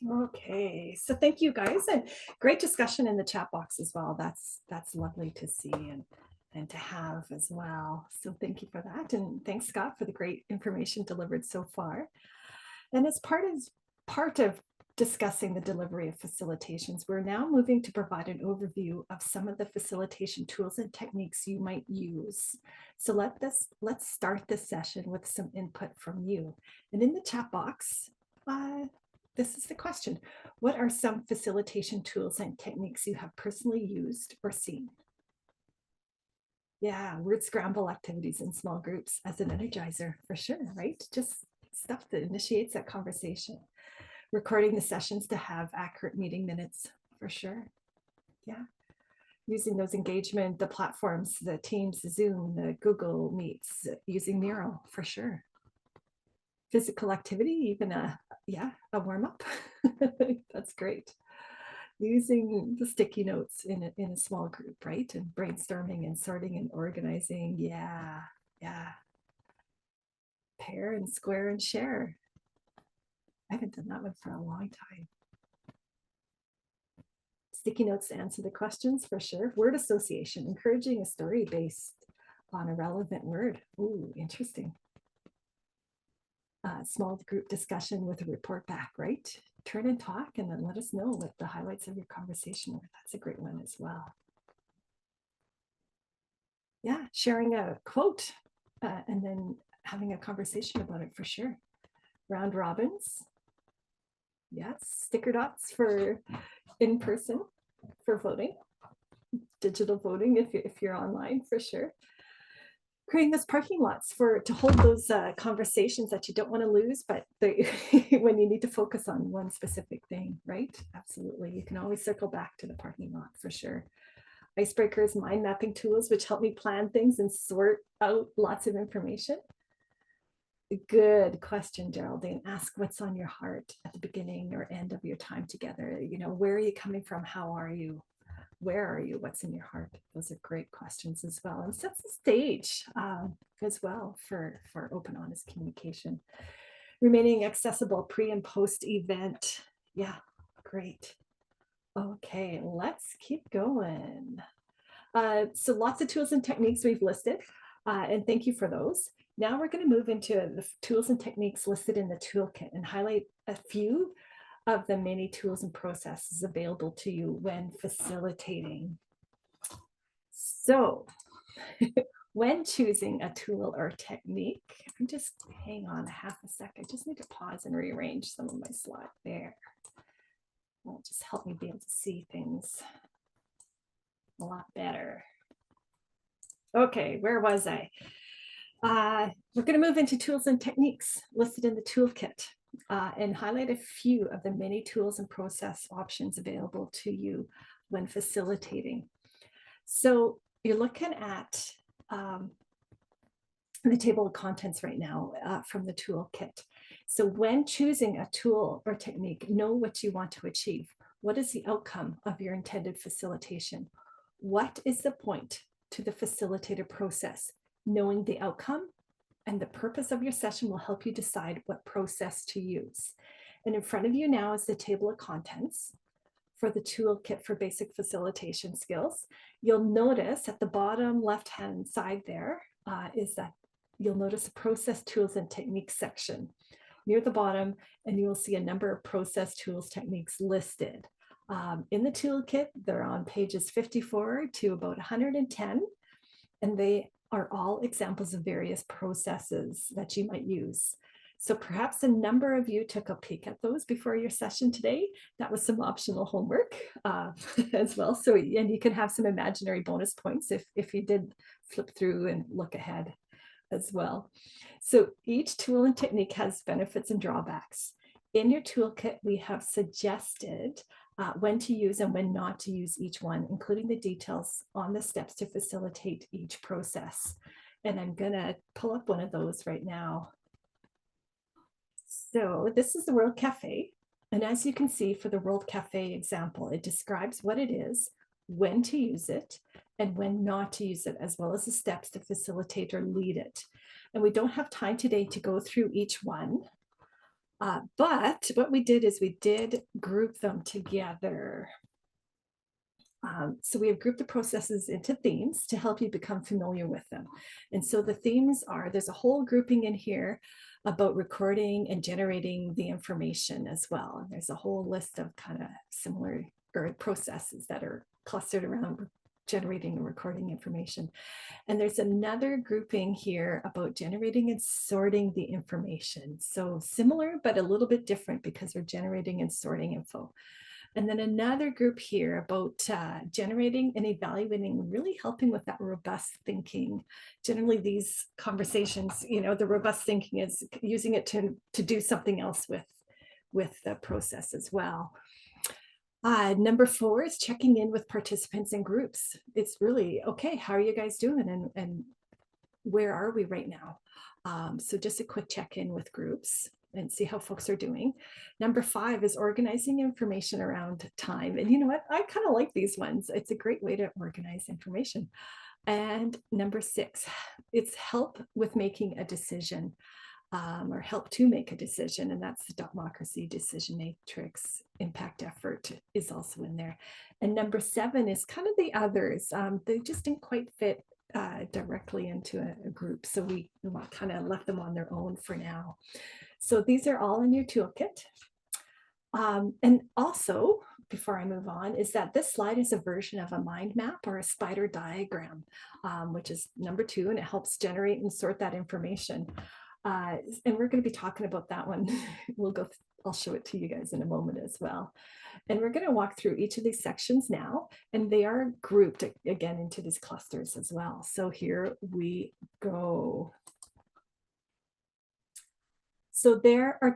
Okay, so thank you guys, and great discussion in the chat box as well. That's lovely to see and to have as well. So thank you for that, and thanks Scott for the great information delivered so far. And as part of discussing the delivery of facilitations, we're now moving to provide an overview of some of the facilitation tools and techniques you might use. So let's start this session with some input from you. And in the chat box, this is the question. What are some facilitation tools and techniques you have personally used or seen? Yeah, word scramble activities in small groups as an energizer, for sure, right? Just stuff that initiates that conversation. Recording the sessions to have accurate meeting minutes, for sure. Yeah. Using those engagement, the platforms, the Teams, the Zoom, the Google Meets, using Miro, for sure. Physical activity, even a warm-up. That's great. Using the sticky notes in a small group, right? And brainstorming and sorting and organizing. Yeah. Pair and square and share. I haven't done that one for a long time. Sticky notes to answer the questions, for sure. Word association, encouraging a story based on a relevant word. Ooh, interesting. Small group discussion with a report back, right? Turn and talk and then let us know what the highlights of your conversation were. That's a great one as well. Yeah, sharing a quote and then having a conversation about it, for sure. Round robins. Yes, sticker dots for in person for voting. digital voting if you're online for sure. Creating those parking lots to hold those conversations that you don't want to lose, but when you need to focus on one specific thing, right? Absolutely. You can always circle back to the parking lot for sure. Icebreakers, mind mapping tools, which help me plan things and sort out lots of information. Good question, Geraldine. Ask what's on your heart at the beginning or end of your time together. You know, where are you coming from? How are you? Where are you? What's in your heart? Those are great questions as well, and sets the stage as well for open, honest communication. Remaining accessible pre and post event. Yeah, great. Okay, let's keep going. So lots of tools and techniques we've listed, and thank you for those. Now we're going to move into the tools and techniques listed in the toolkit and highlight a few of the many tools and processes available to you when facilitating. So when choosing a tool or technique, I'm just hang on half a sec. I just need to pause and rearrange some of my slides there. That'll just help me be able to see things a lot better. Okay, where was I? We're going to move into tools and techniques listed in the toolkit and highlight a few of the many tools and process options available to you when facilitating. So you're looking at the table of contents right now from the toolkit. So when choosing a tool or technique, know what you want to achieve. What is the outcome of your intended facilitation? What is the point to the facilitator process? Knowing the outcome and the purpose of your session will help you decide what process to use. And in front of you now is the table of contents for the toolkit for basic facilitation skills. You'll notice at the bottom left-hand side there is that you'll notice a process tools and techniques section near the bottom, and you will see a number of process tools techniques listed. In the toolkit, they're on pages 54 to about 110, and they are all examples of various processes that you might use. So perhaps a number of you took a peek at those before your session today. That was some optional homework as well. So, and you can have some imaginary bonus points if you did flip through and look ahead as well. So each tool and technique has benefits and drawbacks. In your toolkit, we have suggested when to use and when not to use each one, including the details on the steps to facilitate each process. And I'm going to pull up one of those right now. So this is the World Cafe. And as you can see for the World Cafe example, it describes what it is, when to use it, and when not to use it, as well as the steps to facilitate or lead it. And we don't have time today to go through each one. But what we did is we did group them together. So we have grouped the processes into themes to help you become familiar with them. And so the themes are, there's a whole grouping in here about recording and generating the information as well. And there's a whole list of kind of similar processes that are clustered around generating and recording information. And there's another grouping here about generating and sorting the information. So similar, but a little bit different because we're generating and sorting info. And then another group here about generating and evaluating, really helping with that robust thinking. Generally, these conversations, you know, the robust thinking is using it to do something else with the process as well. Number 4 is checking in with participants in groups. It's really, okay, how are you guys doing? And where are we right now? So just a quick check-in with groups and see how folks are doing. Number 5 is organizing information around time. And you know what? I kind of like these ones. It's a great way to organize information. And number 6, it's help with making a decision. Or help to make a decision, and that's the democracy decision matrix. Impact effort is also in there. And number 7 is kind of the others. They just didn't quite fit directly into a group, so we kind of left them on their own for now. So these are all in your toolkit. And also, before I move on, is that this slide is a version of a mind map or a spider diagram, which is number 2, and it helps generate and sort that information. And we're going to be talking about that one. I'll show it to you guys in a moment as well. And we're going to walk through each of these sections now, and they are grouped again into these clusters as well. So here we go. So there are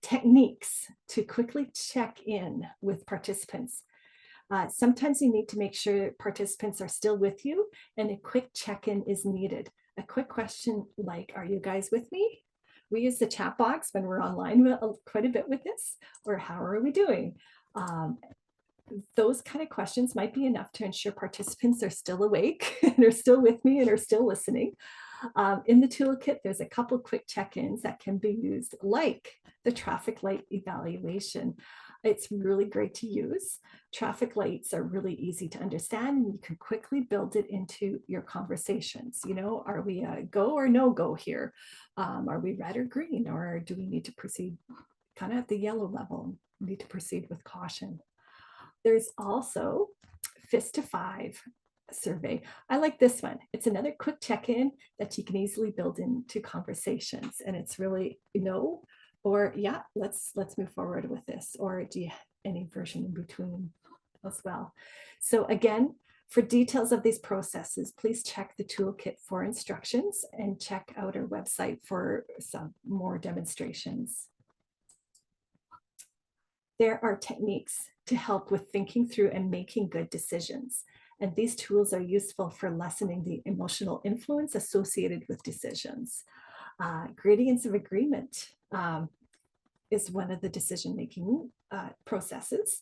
techniques to quickly check in with participants. Sometimes you need to make sure participants are still with you, and a quick check-in is needed. A quick question like, are you guys with me? We use the chat box when we're online quite a bit with this, or how are we doing? Those kind of questions might be enough to ensure participants are still awake and are still with me and are still listening. In the toolkit, there's a couple quick check-ins that can be used, like the traffic light evaluation. It's really great to use. Traffic lights are really easy to understand, and you can quickly build it into your conversations. You know, are we a go or no go here? Are we red or green, or do we need to proceed kind of at the yellow level? We need to proceed with caution. There's also fist to 5 survey. I like this one. It's another quick check-in that you can easily build into conversations, and it's really no or yeah, let's move forward with this, or do you have any version in between as well. So again, for details of these processes, please check the toolkit for instructions and check out our website for some more demonstrations. There are techniques to help with thinking through and making good decisions. And these tools are useful for lessening the emotional influence associated with decisions. Gradients of agreement is one of the decision-making processes.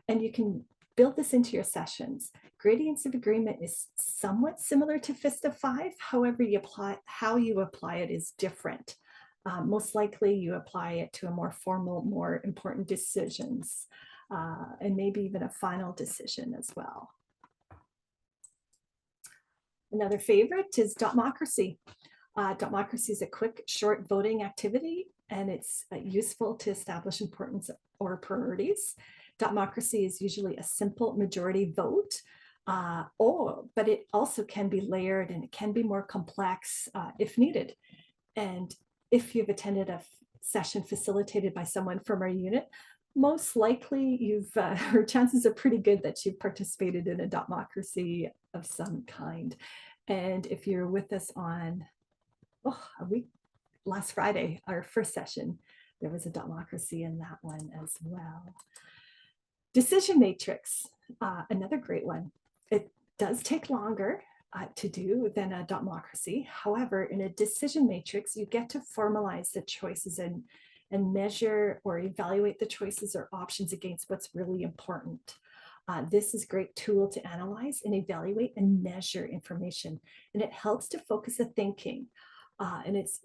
And you can build this into your sessions. Gradients of agreement is somewhat similar to Fist of 5. However, how you apply it is different. Most likely you apply it to a more formal, more important decisions, and maybe even a final decision as well. Another favorite is Dotmocracy. Dotmocracy is a quick, short voting activity, and it's useful to establish importance or priorities. Dotmocracy is usually a simple majority vote, but it also can be layered, and it can be more complex if needed. And if you've attended a session facilitated by someone from our unit, most likely your chances are pretty good that you've participated in a Dotmocracy of some kind. And if you're with us on last Friday, our first session, there was a Dotmocracy in that one as well. Decision matrix, another great one. It does take longer to do than a Dotmocracy. However, in a decision matrix, you get to formalize the choices and measure or evaluate the choices or options against what's really important. This is a great tool to analyze and evaluate and measure information, and it helps to focus the thinking. And it's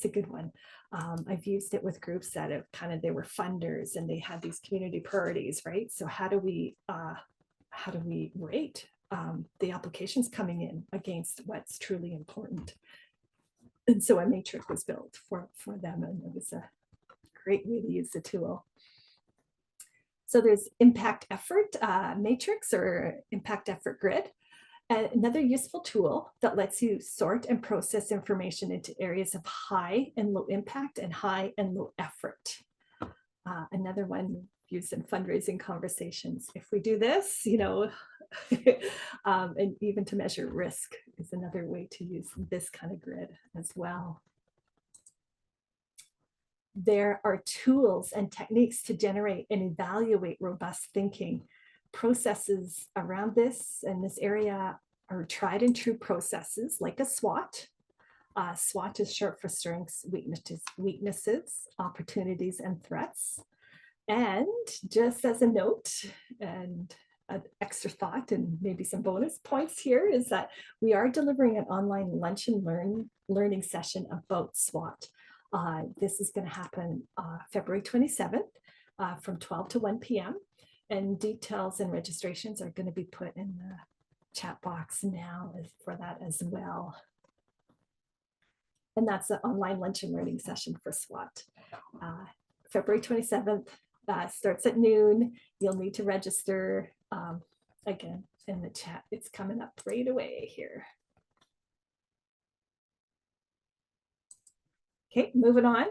a good one. I've used it with groups that have they were funders and they had these community priorities, right? So how do we rate the applications coming in against what's truly important? And so a matrix was built for them, and it was a great way to use the tool. So there's impact effort matrix or impact effort grid. Another useful tool that lets you sort and process information into areas of high and low impact and high and low effort. Another one used in fundraising conversations. If we do this, and even to measure risk is another way to use this kind of grid as well. There are tools and techniques to generate and evaluate robust thinking. Processes around this and this area are tried and true processes like a SWOT. SWOT is short for strengths, weaknesses, opportunities, and threats. And just as a note and an extra thought and maybe some bonus points here is that we are delivering an online lunch and learning session about SWOT. This is going to happen February 27th from 12 to 1 p.m. And details and registrations are going to be put in the chat box now for that as well. And that's the online lunch and learning session for SWOT. February 27th starts at noon. You'll need to register again in the chat. It's coming up right away here. Okay, moving on.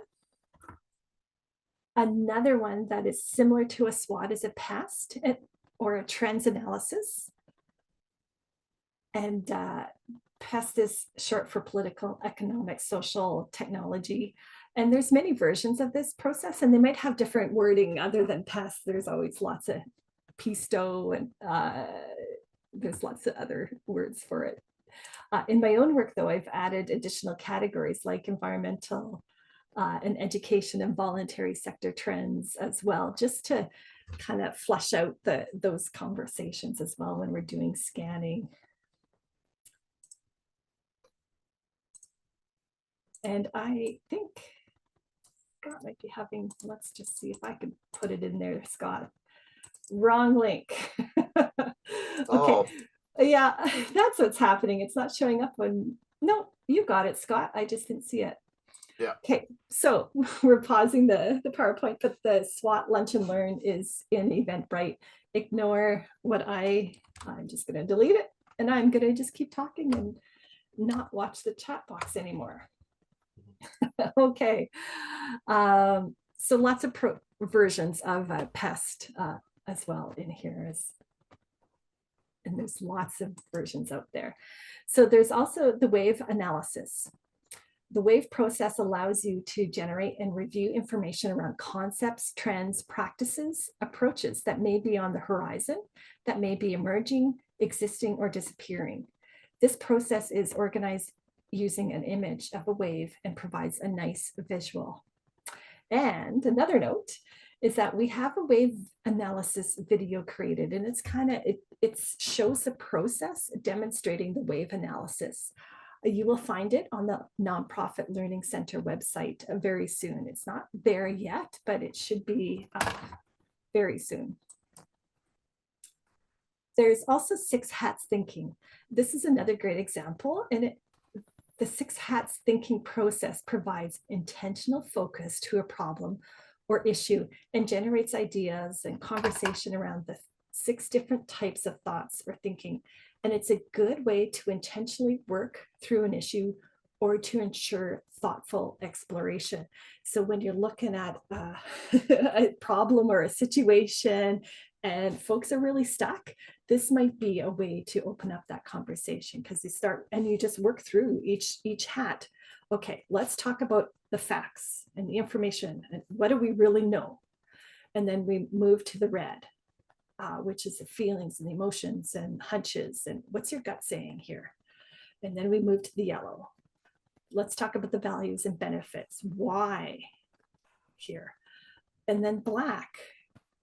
Another one that is similar to a SWOT is a past or a trends analysis. And PEST is short for political, economic, social, technology. And there's many versions of this process, and they might have different wording other than PEST. There's always lots of PISTO, and there's lots of other words for it. In my own work, though, I've added additional categories like environmental and education and voluntary sector trends as well, just to kind of flush out those conversations as well when we're doing scanning. And I think Scott might be having, let's just see if I can put it in there, Scott. Wrong link. Okay. Oh. Yeah, that's what's happening. It's not showing up on, no, you got it, Scott. I just didn't see it. Yeah. Okay, so we're pausing the PowerPoint, but the SWOT Lunch and Learn is in Eventbrite. Ignore what I'm just going to delete it, and I'm going to just keep talking and not watch the chat box anymore. Okay, so lots of versions of PEST as well in here, and there's lots of versions out there. So there's also the wave analysis. The wave process allows you to generate and review information around concepts, trends, practices, approaches that may be on the horizon, that may be emerging, existing, or disappearing. This process is organized using an image of a wave and provides a nice visual. And another note is that we have a wave analysis video created, and it's kind of, it shows the process demonstrating the wave analysis. You will find it on the Nonprofit Learning Center website very soon. It's not there yet, but it should be very soon. There's also 6 hats thinking. This is another great example, and the 6 hats thinking process provides intentional focus to a problem or issue and generates ideas and conversation around the 6 different types of thoughts or thinking. And it's a good way to intentionally work through an issue or to ensure thoughtful exploration. So when you're looking at a problem or a situation and folks are really stuck, this might be a way to open up that conversation, because you start and you just work through each hat. Okay, let's talk about the facts and the information and what do we really know? And then we move to the red, which is the feelings and the emotions and hunches and what's your gut saying here? And then we move to the yellow. Let's talk about the values and benefits. Why here? And then black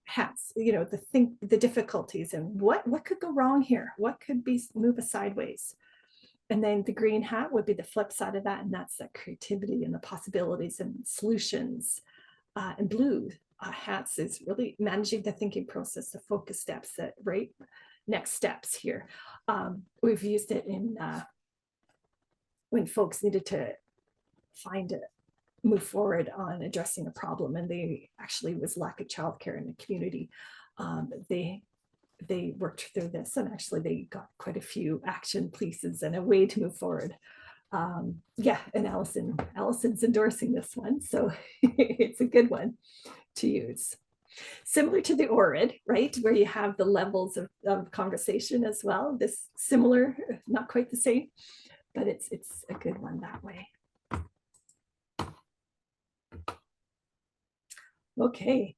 hats, you know, the difficulties and what could go wrong here? What could be move us sideways? And then the green hat would be the flip side of that, and that's the creativity and the possibilities and solutions. And blue hats is really managing the thinking process, the focus steps, that right next steps here. We've used it in when folks needed to move forward on addressing a problem, and they actually was lack of childcare in the community. They worked through this, and actually they got quite a few action pieces and a way to move forward. Yeah, and Allison's endorsing this one, so it's a good one to use. Similar to the ORID, right, where you have the levels of conversation as well. This similar, not quite the same, but it's a good one that way. Okay.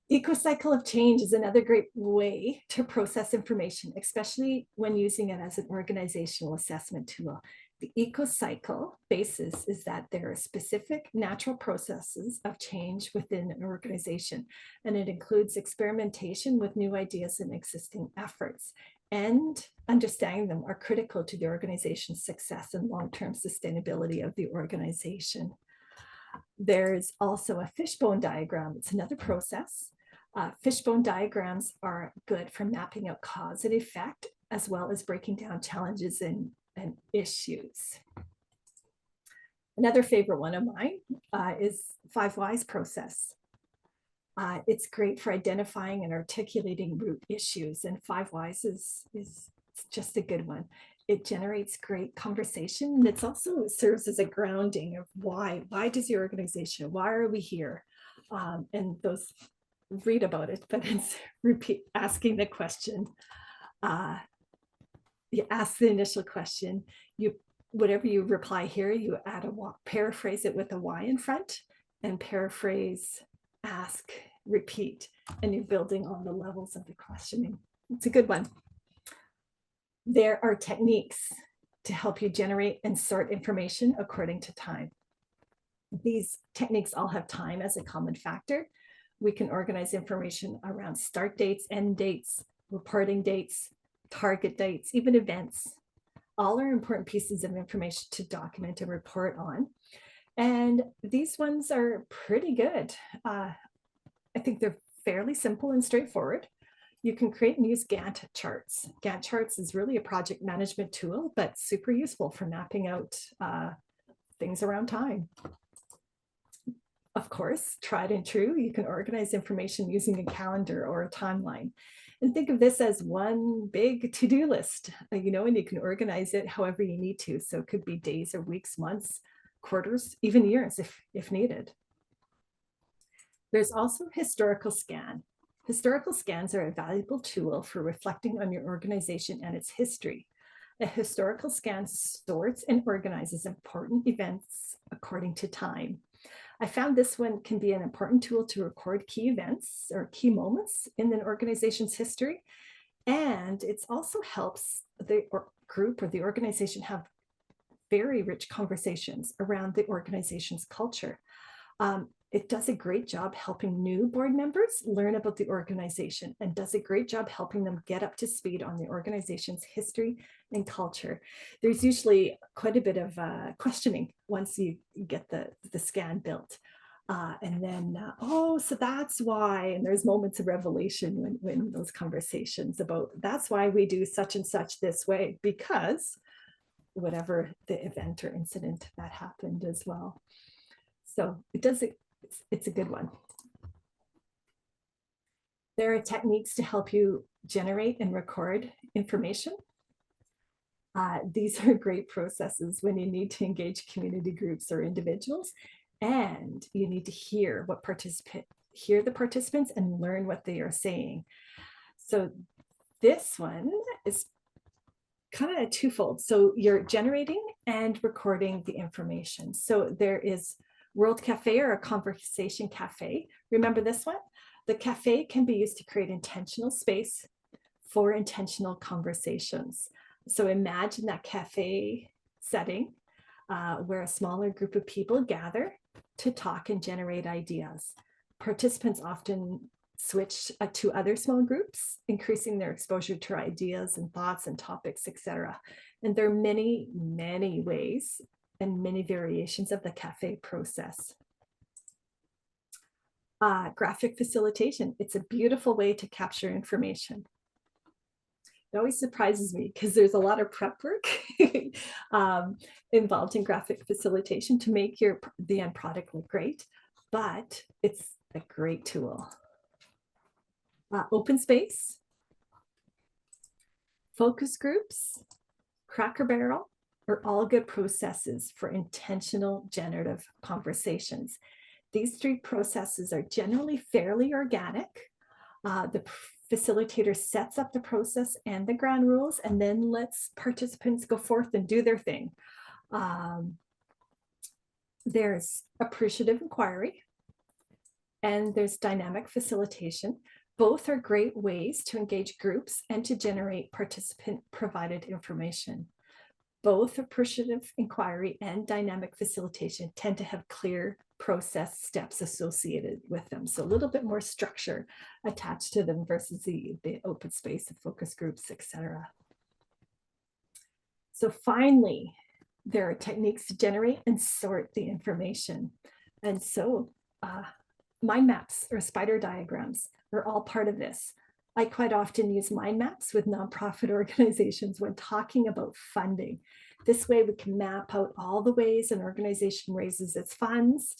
Eco-cycle of change is another great way to process information, especially when using it as an organizational assessment tool. The eco-cycle basis is that there are specific natural processes of change within an organization, and it includes experimentation with new ideas and existing efforts, and understanding them are critical to the organization's success and long-term sustainability of the organization. There's also a fishbone diagram. It's another process. Fishbone diagrams are good for mapping out cause and effect, as well as breaking down challenges and issues. Another favorite one of mine is 5 Whys process. It's great for identifying and articulating root issues, and 5 Whys is just a good one. it generates great conversation. And it's also serves as a grounding of why does the organization, why are we here? And those read about it, but it's asking the question. You ask the initial question, whatever you reply here, you add paraphrase it with a why in front, and paraphrase, ask, repeat, and you're building on the levels of the questioning. It's a good one. There are techniques to help you generate and sort information according to time. These techniques all have time as a common factor. We can organize information around start dates, end dates, reporting dates, target dates, even events. All are important pieces of information to document and report on. And these ones are pretty good. I think they're fairly simple and straightforward. You can create and use Gantt charts. Gantt charts is really a project management tool, but super useful for mapping out things around time. Of course, tried and true, you can organize information using a calendar or a timeline. And think of this as one big to-do list, and you can organize it however you need to. So it could be days or weeks, months, quarters, even years if needed. There's also historical scan. Historical scans are a valuable tool for reflecting on your organization and its history. A historical scan sorts and organizes important events according to time. I found this one can be an important tool to record key events or key moments in an organization's history. And it also helps the group or the organization have very rich conversations around the organization's culture. It does a great job helping new board members learn about the organization and does a great job helping them get up to speed on the organization's history and culture. There's usually quite a bit of questioning once you get the scan built. And then, so that's why, and there's moments of revelation when those conversations about, that's why we do such and such this way, because whatever the event or incident that happened as well. So it's a good one. There are techniques to help you generate and record information. These are great processes when you need to engage community groups or individuals, and you need to hear the participants and learn what they are saying. So this one is kind of twofold. So you're generating and recording the information. So there is World Cafe or a conversation cafe. Remember this one? The cafe can be used to create intentional space for intentional conversations. So imagine that cafe setting where a smaller group of people gather to talk and generate ideas. Participants often switch to other small groups, increasing their exposure to ideas and thoughts and topics, etc. And there are many, many ways and many variations of the cafe process. Graphic facilitation. It's a beautiful way to capture information. It always surprises me because there's a lot of prep work involved in graphic facilitation to make the end product look great, but it's a great tool. Open space, focus groups, Cracker Barrel are all good processes for intentional generative conversations. These three processes are generally fairly organic. The facilitator sets up the process and the ground rules and then lets participants go forth and do their thing. There's appreciative inquiry and there's dynamic facilitation. Both are great ways to engage groups and to generate participant-provided information. Both appreciative inquiry and dynamic facilitation tend to have clear process steps associated with them. So a little bit more structure attached to them versus the open space of focus groups, etc. So finally, there are techniques to generate and sort the information. And so mind maps or spider diagrams are all part of this. I quite often use mind maps with nonprofit organizations when talking about funding. This way we can map out all the ways an organization raises its funds,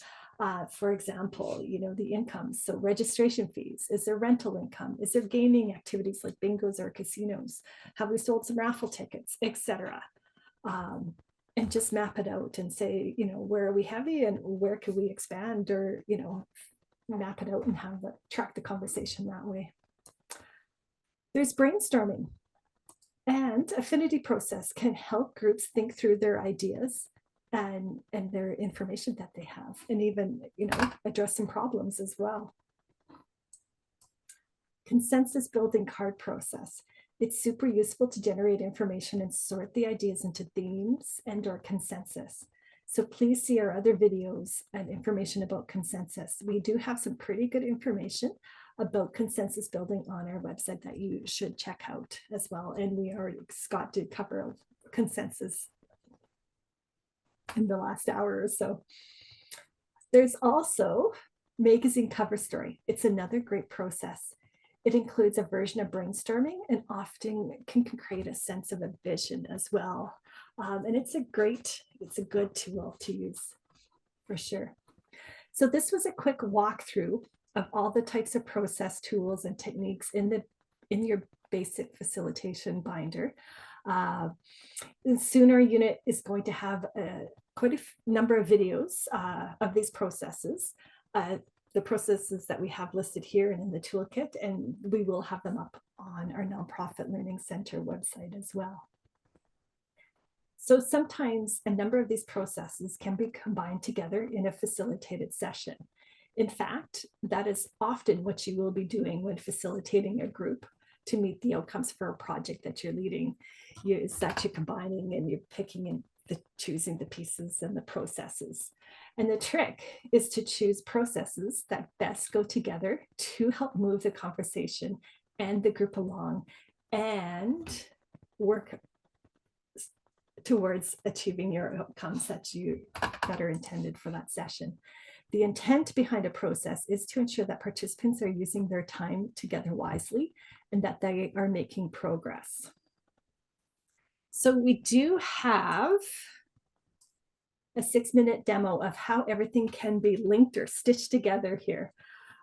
For example, the incomes, so registration fees, is there rental income, is there gaming activities like bingos or casinos, have we sold some raffle tickets, etc. And just map it out and say, where are we heavy and where could we expand, or map it out and track the conversation that way. There's brainstorming, and affinity process can help groups think through their ideas and their information that they have, and even address some problems as well. Consensus building card process. It's super useful to generate information and sort the ideas into themes and or consensus. So please see our other videos and information about consensus. We do have some pretty good information about consensus building on our website that you should check out as well. And Scott did cover consensus in the last hour or so. There's also magazine cover story. It's another great process. It includes a version of brainstorming and often can create a sense of a vision as well. And it's a good tool to use for sure. So this was a quick walkthrough of all the types of process tools and techniques in your basic facilitation binder. Soon our unit is going to have quite a number of videos of these processes, the processes that we have listed here and in the toolkit, and we will have them up on our Nonprofit Learning Center website as well. So sometimes a number of these processes can be combined together in a facilitated session. In fact, that is often what you will be doing when facilitating a group to meet the outcomes for a project that you're leading. Is that you're combining and you're picking and choosing the pieces and the processes. And the trick is to choose processes that best go together to help move the conversation and the group along and work towards achieving your outcomes that are intended for that session. The intent behind a process is to ensure that participants are using their time together wisely and that they are making progress. So we do have a 6-minute demo of how everything can be linked or stitched together here.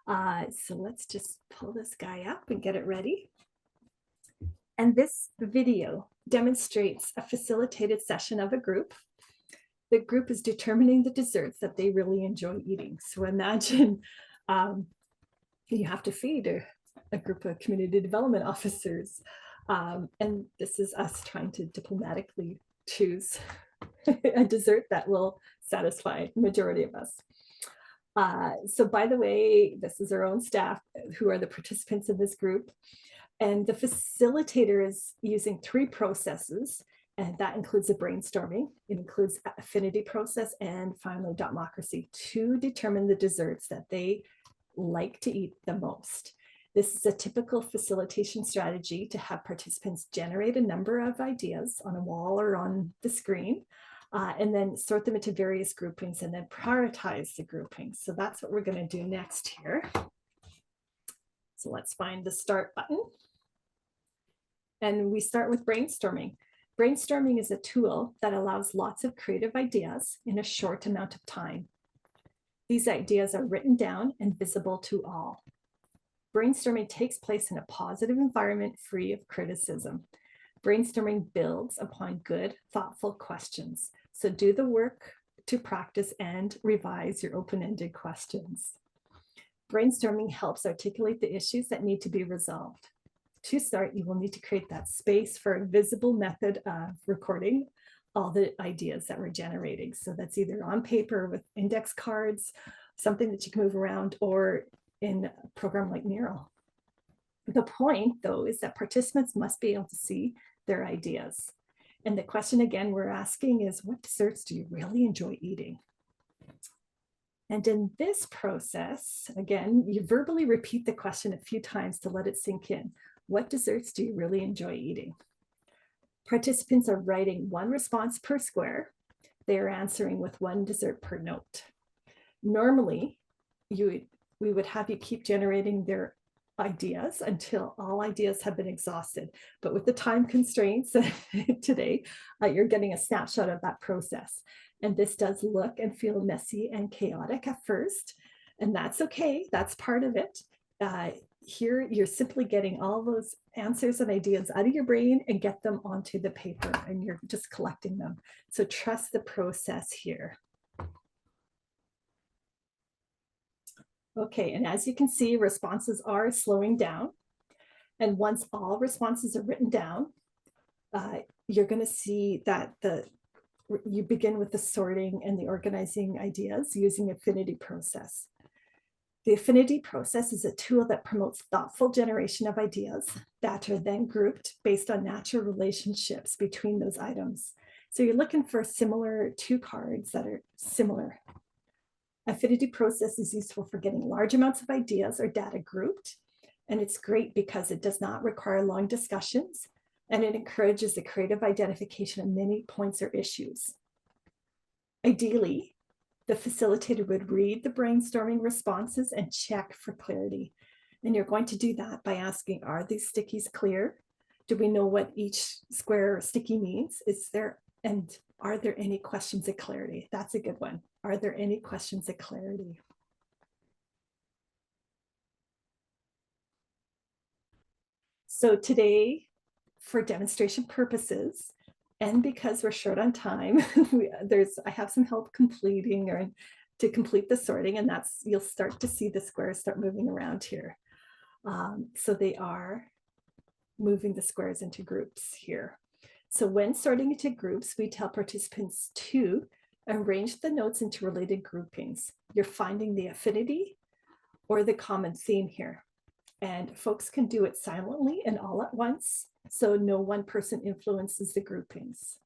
So let's just pull this guy up and get it ready. And this video demonstrates a facilitated session of a group. The group is determining the desserts that they really enjoy eating. So imagine you have to feed a group of community development officers. And this is us trying to diplomatically choose a dessert that will satisfy the majority of us. So by the way, this is our own staff who are the participants in this group. And the facilitator is using 3 processes, and that includes the brainstorming, it includes affinity process, and finally dotmocracy, to determine the desserts that they like to eat the most. This is a typical facilitation strategy to have participants generate a number of ideas on a wall or on the screen, and then sort them into various groupings and then prioritize the groupings. So that's what we're going to do next here. So let's find the start button. And we start with brainstorming. Brainstorming is a tool that allows lots of creative ideas in a short amount of time. These ideas are written down and visible to all. Brainstorming takes place in a positive environment free of criticism. Brainstorming builds upon good, thoughtful questions. So do the work to practice and revise your open-ended questions. Brainstorming helps articulate the issues that need to be resolved. To start, you will need to create that space for a visible method of recording all the ideas that we're generating. So that's either on paper with index cards, something that you can move around, or in a program like Mural. The point, though, is that participants must be able to see their ideas. And the question again we're asking is, what desserts do you really enjoy eating? And in this process, again, you verbally repeat the question a few times to let it sink in. What desserts do you really enjoy eating? Participants are writing 1 response per square. They are answering with 1 dessert per note. Normally, we would have you keep generating their ideas until all ideas have been exhausted. But with the time constraints today, you're getting a snapshot of that process. And this does look and feel messy and chaotic at first, and that's okay. That's part of it. Here, you're simply getting all those answers and ideas out of your brain and get them onto the paper, and you're just collecting them. So trust the process here. Okay, and as you can see, responses are slowing down. And once all responses are written down, you're going to see that you begin with the sorting and the organizing ideas using affinity process. The affinity process is a tool that promotes thoughtful generation of ideas that are then grouped based on natural relationships between those items. So you're looking for similar two cards that are similar. Affinity process is useful for getting large amounts of ideas or data grouped. And it's great because it does not require long discussions, and it encourages the creative identification of many points or issues. Ideally, the facilitator would read the brainstorming responses and check for clarity. And you're going to do that by asking, are these stickies clear? Do we know what each square or sticky means? And are there any questions of clarity? That's a good one. Are there any questions of clarity? So today, for demonstration purposes, and because we're short on time, I have some help completing or to complete the sorting, and you'll start to see the squares start moving around here. So they are moving the squares into groups here. So when sorting into groups, we tell participants to arrange the notes into related groupings. You're finding the affinity or the common theme here. And folks can do it silently and all at once, so no one person influences the groupings.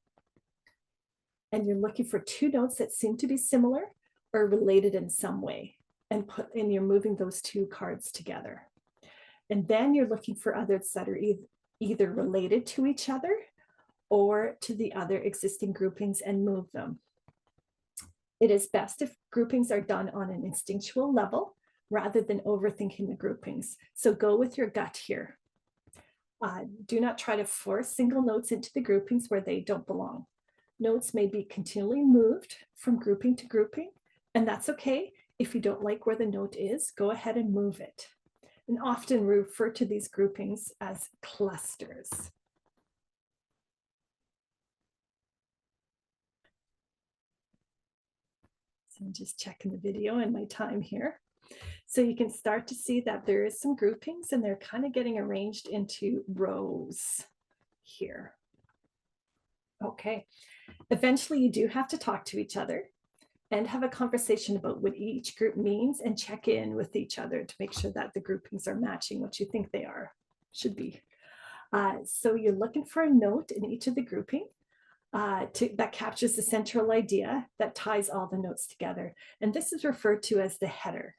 And you're looking for two notes that seem to be similar or related in some way, and you're moving those two cards together. And then you're looking for others that are either related to each other or to the other existing groupings and move them. It is best if groupings are done on an instinctual level rather than overthinking the groupings. So go with your gut here. Do not try to force single notes into the groupings where they don't belong. Notes may be continually moved from grouping to grouping, and that's okay. If you don't like where the note is, go ahead and move it. And often refer to these groupings as clusters. So I'm just checking the video and my time here. So you can start to see that there is some groupings, and they're kind of getting arranged into rows here. Okay, eventually you do have to talk to each other and have a conversation about what each group means, and check in with each other to make sure that the groupings are matching what you think they should be. So you're looking for a note in each of the grouping that captures the central idea that ties all the notes together. And this is referred to as the header.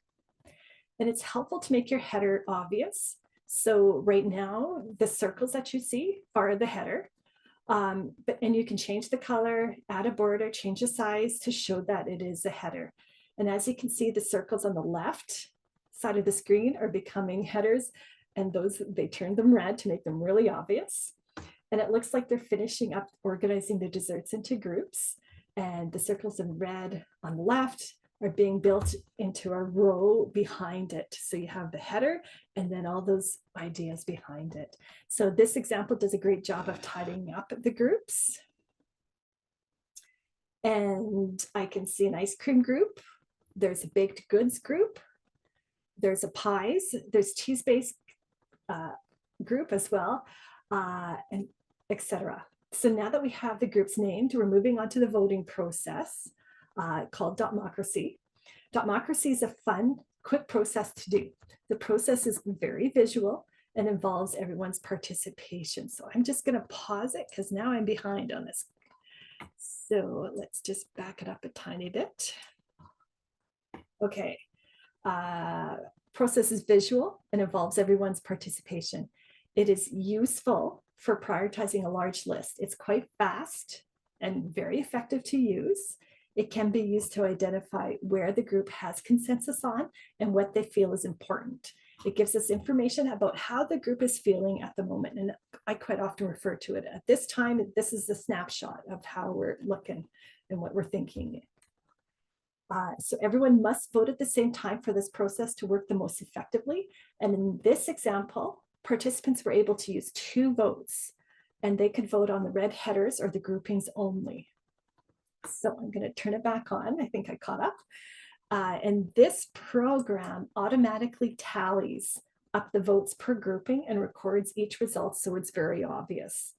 And it's helpful to make your header obvious. So right now, the circles that you see are the header. And you can change the color, add a border, change the size to show that it is a header. And as you can see, the circles on the left side of the screen are becoming headers, and they turned them red to make them really obvious. And it looks like they're finishing up organizing the desserts into groups, and the circles in red on the left are being built into a row behind it. So you have the header and then all those ideas behind it. So this example does a great job of tidying up the groups. And I can see an ice cream group. There's a baked goods group. There's a pies. There's cheese-based group as well, and etc. So now that we have the groups named, we're moving on to the voting process called Dotmocracy. Dotmocracy is a fun, quick process to do. The process is very visual and involves everyone's participation. So I'm just going to pause it because now I'm behind on this. So let's just back it up a tiny bit. Okay. Process is visual and involves everyone's participation. It is useful for prioritizing a large list. It's quite fast and very effective to use. It can be used to identify where the group has consensus on and what they feel is important. It gives us information about how the group is feeling at the moment. And I quite often refer to it at this time. This is a snapshot of how we're looking and what we're thinking. So everyone must vote at the same time for this process to work the most effectively. And in this example, participants were able to use 2 votes, and they could vote on the red headers or the groupings only. So I'm going to turn it back on. I think I caught up. And this program automatically tallies up the votes per grouping and records each result, so it's very obvious.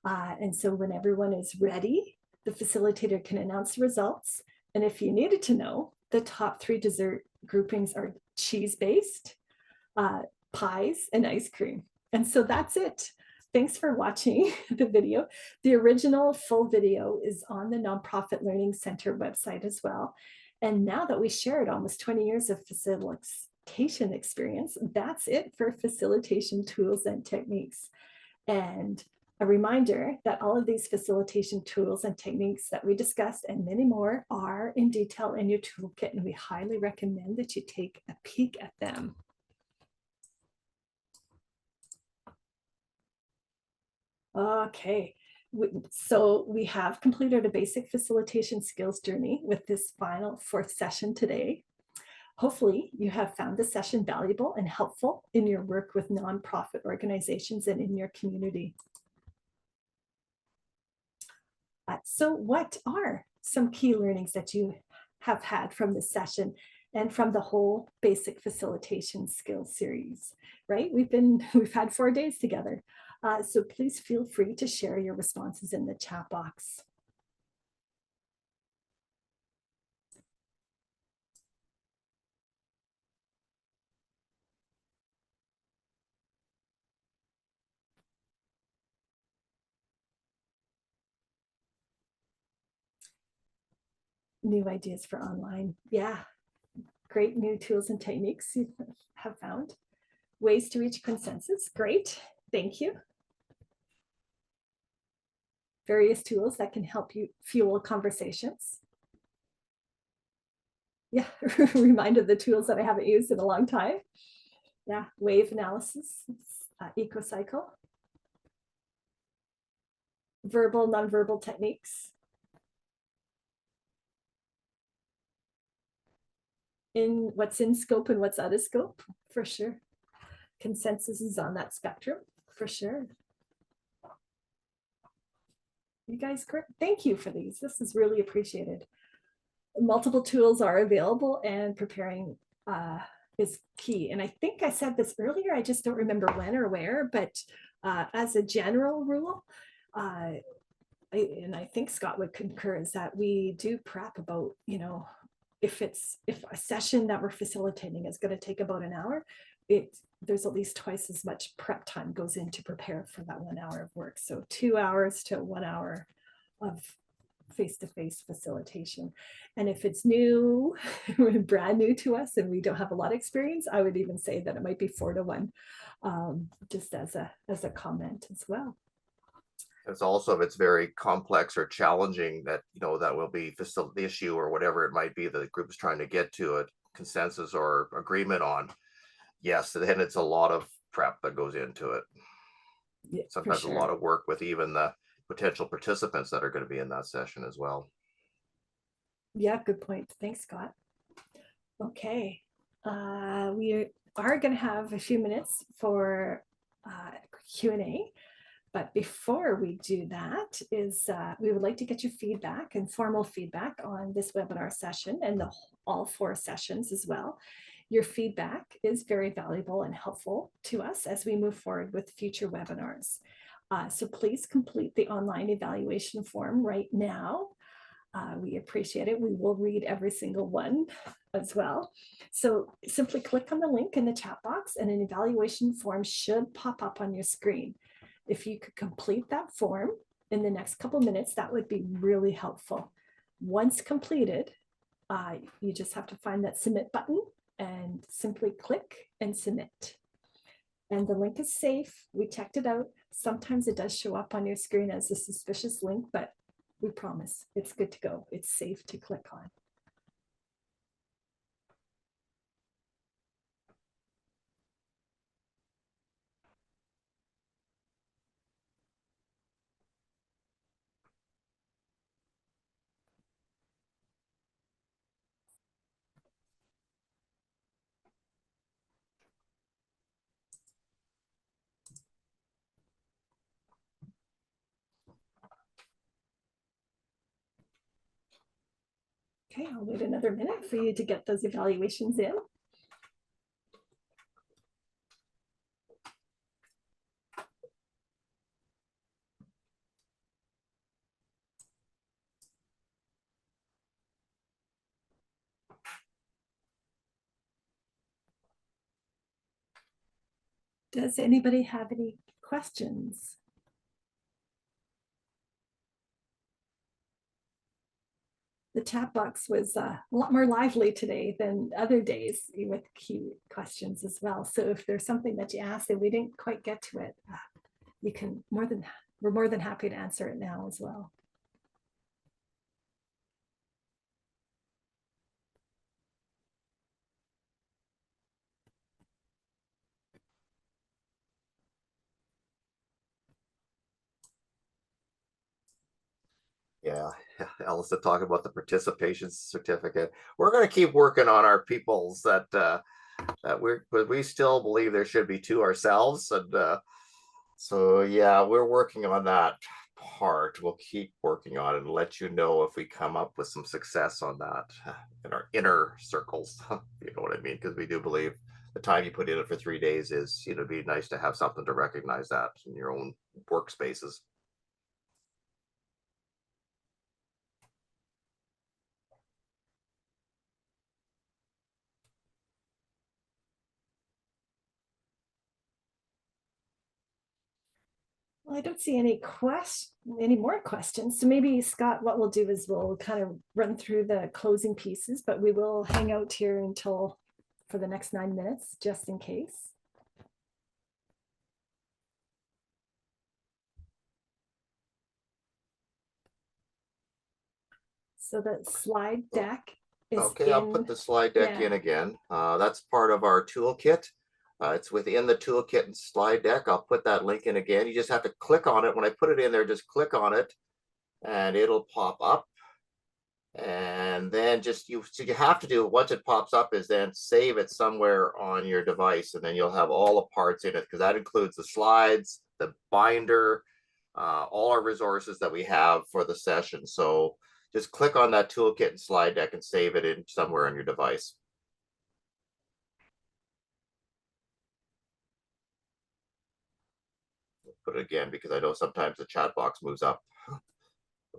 And so when everyone is ready, the facilitator can announce the results. And if you needed to know, the top 3 dessert groupings are cheese-based, pies, and ice cream. And so that's it. Thanks for watching the video. The original full video is on the Nonprofit Learning Center website as well. And now that we shared almost 20 years of facilitation experience, that's it for facilitation tools and techniques. And a reminder that all of these facilitation tools and techniques that we discussed and many more are in detail in your toolkit, and we highly recommend that you take a peek at them. Okay, so we have completed a basic facilitation skills journey with this final 4th session today. Hopefully you have found this session valuable and helpful in your work with nonprofit organizations and in your community. So what are some key learnings that you have had from this session and from the whole basic facilitation skills series, right? We've had 4 days together. So please feel free to share your responses in the chat box. New ideas for online. Yeah, great new tools and techniques you have found. Ways to reach consensus. Great, thank you. Various tools that can help you fuel conversations. Yeah, reminded the tools that I haven't used in a long time. Yeah, wave analysis, eco-cycle. Verbal, nonverbal techniques. In what's in scope and what's out of scope, for sure. Consensus is on that spectrum, for sure. You guys, thank you for these. This is really appreciated. Multiple tools are available, and preparing is key. And I think I said this earlier, I just don't remember when or where, but as a general rule, and I think Scott would concur, is that we do prep about, if a session that we're facilitating is going to take about an hour, there's at least twice as much prep time goes in to prepare for that 1 hour of work. So 2 hours to 1 hour of face-to-face facilitation. And if it's new, brand new to us, and we don't have a lot of experience, I would even say that it might be 4 to 1, just as a comment as well. It's also, if it's very complex or challenging, that that will be the issue or whatever it might be that the group is trying to get to a consensus or agreement on. Yes, then it's a lot of prep that goes into it. Yeah, sometimes sure. A lot of work with even the potential participants that are going to be in that session as well. Yeah, good point. Thanks, Scott. Okay, we are going to have a few minutes for Q&A. But before we do that, we would like to get your feedback and formal feedback on this webinar session and all 4 sessions as well. Your feedback is very valuable and helpful to us as we move forward with future webinars. So please complete the online evaluation form right now. We appreciate it. We will read every single one as well. So simply click on the link in the chat box, and an evaluation form should pop up on your screen. If you could complete that form in the next couple minutes, that would be really helpful. Once completed, you just have to find that submit button and simply click and submit. And the link is safe. We checked it out. Sometimes it does show up on your screen as a suspicious link, but we promise it's good to go. It's safe to click on. Okay, I'll wait another minute for you to get those evaluations in. Does anybody have any questions? The chat box was a lot more lively today than other days with key questions as well. So if there's something that you asked and we didn't quite get to it, you can we're more than happy to answer it now as well. Yeah, Ellison talking about the participation certificate. We're going to keep working on our peoples that but we still believe there should be two ourselves, and so yeah, we're working on that part. We'll keep working on it and let you know if we come up with some success on that in our inner circles. You know what I mean? Because we do believe the time you put in it for 3 days is, it'd be nice to have something to recognize that in your own workspaces. Well, I don't see any more questions. So maybe Scott, what we'll do is we'll kind of run through the closing pieces, but we will hang out here until for the next 9 minutes, just in case. So the slide deck is Okay, I'll put the slide deck in again. That's part of our toolkit. It's within the toolkit and slide deck. I'll put that link in again. You just have to click on it. When I put it in there, just click on it and it'll pop up. And then so you have to do, once it pops up, is then save it somewhere on your device, and then you'll have all the parts in it, because that includes the slides, the binder, all our resources that we have for the session. So just click on that toolkit and slide deck and save it in somewhere on your device. Put it again because I know sometimes the chat box moves up.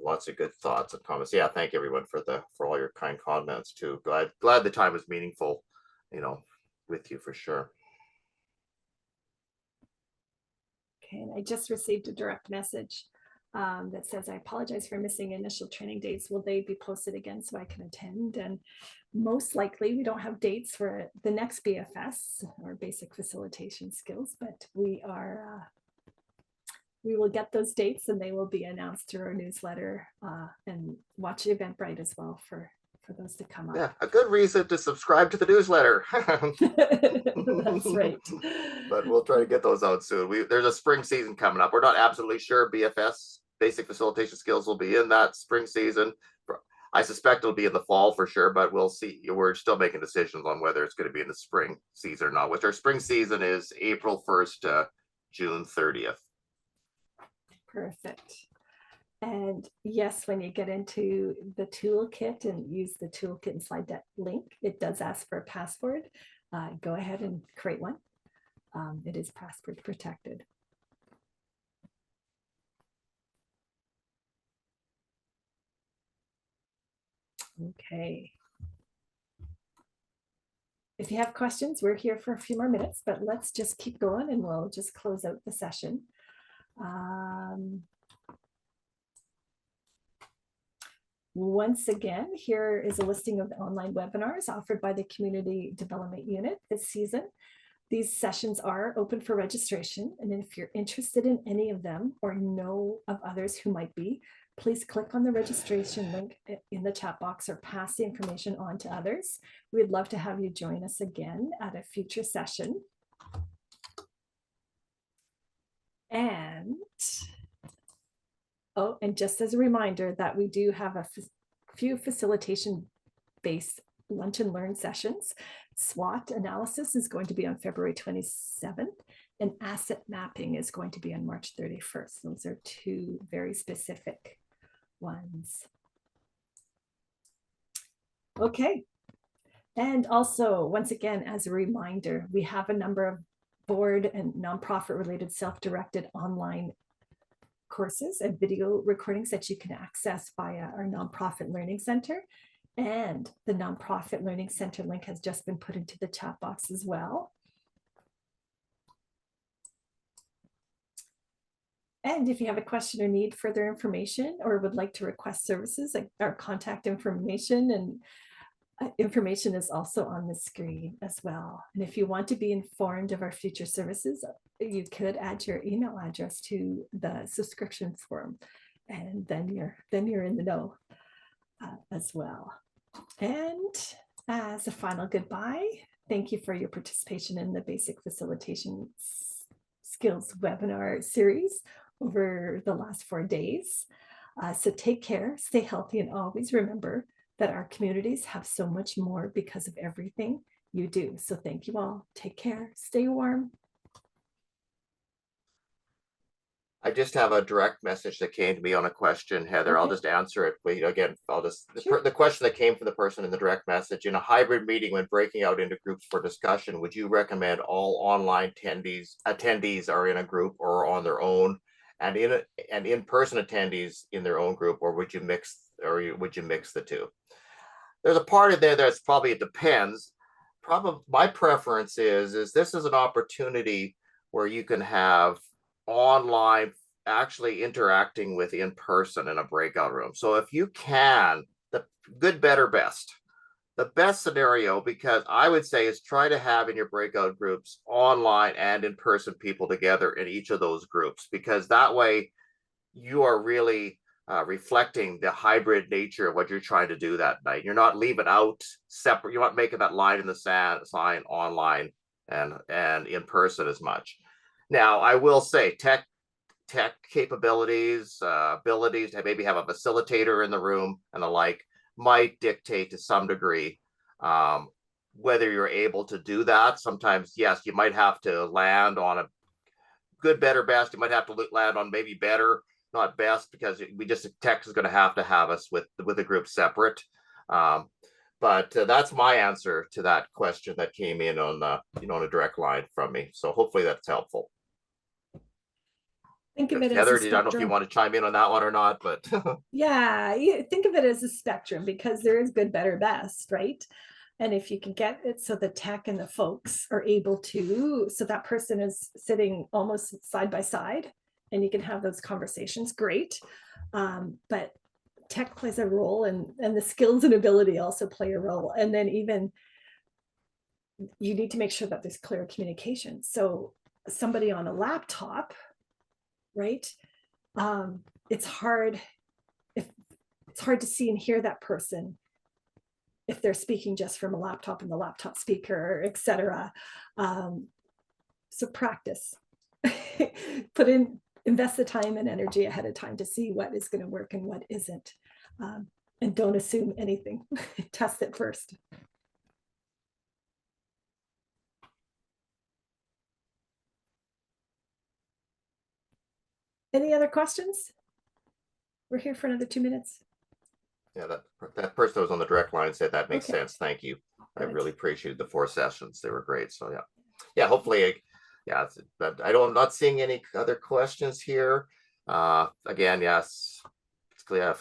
Lots of good thoughts and comments. Yeah, thank everyone for all your kind comments too. Glad the time was meaningful, with you for sure. Okay, and I just received a direct message that says, I apologize for missing initial training dates. Will they be posted again so I can attend? And most likely we don't have dates for the next BFS or basic facilitation skills, but we will get those dates and they will be announced through our newsletter, and watch Eventbrite as well for those to come up. Yeah, a good reason to subscribe to the newsletter. That's right. But we'll try to get those out soon. There's a spring season coming up. We're not absolutely sure BFS, basic facilitation skills, will be in that spring season. I suspect it'll be in the fall for sure, but we'll see. We're still making decisions on whether it's going to be in the spring season or not, which our spring season is April 1st to June 30th. Perfect. And yes, when you get into the toolkit and use the toolkit and slide deck link, it does ask for a password. Go ahead and create one. It is password protected. Okay. If you have questions, we're here for a few more minutes, but let's just keep going and we'll just close out the session. Once again, here is a listing of the online webinars offered by the Community Development Unit this season. These sessions are open for registration, and if you're interested in any of them or know of others who might be, please click on the registration link in the chat box or pass the information on to others. We'd love to have you join us again at a future session. And just as a reminder that we do have a few facilitation-based lunch and learn sessions. SWOT analysis is going to be on February 27th, and asset mapping is going to be on March 31st. Those are two very specific ones. Okay. And also, once again, as a reminder, we have a number of board and nonprofit related self-directed online courses and video recordings that you can access via our nonprofit learning center. And the nonprofit learning center link has just been put into the chat box as well. And if you have a question or need further information or would like to request services, like our contact information and information is also on the screen as well. And if you want to be informed of our future services, you could add your email address to the subscription form, and then you're in the know as well. And as a final goodbye, thank you for your participation in the Basic Facilitation Skills webinar series over the last 4 days. So take care, stay healthy, and always remember that our communities have so much more because of everything you do. So thank you all. Take care, stay warm. I just have a direct message that came to me on a question, Heather. I'll just answer it. But again, the question that came from the person in the direct message: in a hybrid meeting, when breaking out into groups for discussion, would you recommend all online attendees are in a group or on their own, and in-person attendees in their own group, or would you mix the two? There's a part of there that's probably, it depends. Probably my preference is this is an opportunity where you can have online actually interacting with in person in a breakout room. So if you can, the good, better, best. The best scenario, because I would say, is try to have in your breakout groups online and in person people together in each of those groups, because that way you are really reflecting the hybrid nature of what you're trying to do that night. You're not leaving out separate. You're not making that line in the sand sign online and in person as much. Now, I will say tech capabilities, abilities to maybe have a facilitator in the room and the like might dictate to some degree whether you're able to do that. Sometimes, yes, you might have to land on a good, better, best. You might have to land on maybe better, not best, because tech is going to have us with the group separate. But that's my answer to that question that came in on on a direct line from me. So hopefully that's helpful. Think of it Heather, as a I don't know if you want to chime in on that one or not, but yeah, think of it as a spectrum, because there is good, better, best, right? And if you can get it so the tech and the folks are able to, so that person is sitting almost side by side and you can have those conversations, great. But tech plays a role, and the skills and ability also play a role. And then even you need to make sure that there's clear communication. So somebody on a laptop, right? It's hard to see and hear that person if they're speaking just from a laptop and the laptop speaker, etc. So practice. Invest the time and energy ahead of time to see what is going to work and what isn't. And don't assume anything. Test it first. Any other questions? We're here for another 2 minutes. Yeah, that person that was on the direct line said that makes sense. Thank you. I really appreciated the 4 sessions. They were great. So yeah, hopefully, but I'm not seeing any other questions here. Again, yes, we're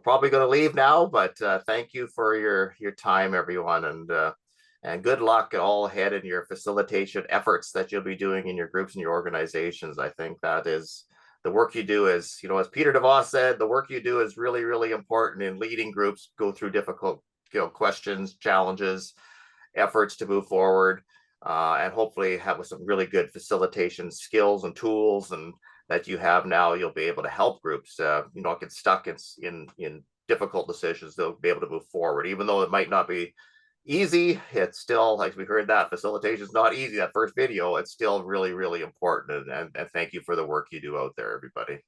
probably going to leave now, but thank you for your time, everyone, and good luck all ahead in your facilitation efforts that you'll be doing in your groups and your organizations. I think that is the work you do is, as Peter DeVos said, the work you do is really, really important in leading groups go through difficult, questions, challenges, efforts to move forward, and hopefully have some really good facilitation skills and tools and that you have now. You'll be able to help groups, not get stuck in difficult decisions. They'll be able to move forward, even though it might not be easy. It's still, like we heard, that facilitation is not easy. That first video, it's still really, really important. And thank you for the work you do out there, everybody.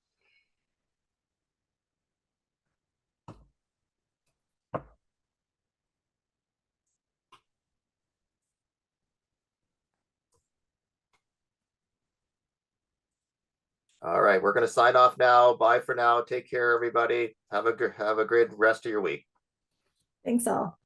All right, we're going to sign off now. Bye for now. Take care, everybody. Have a great rest of your week. Thanks all.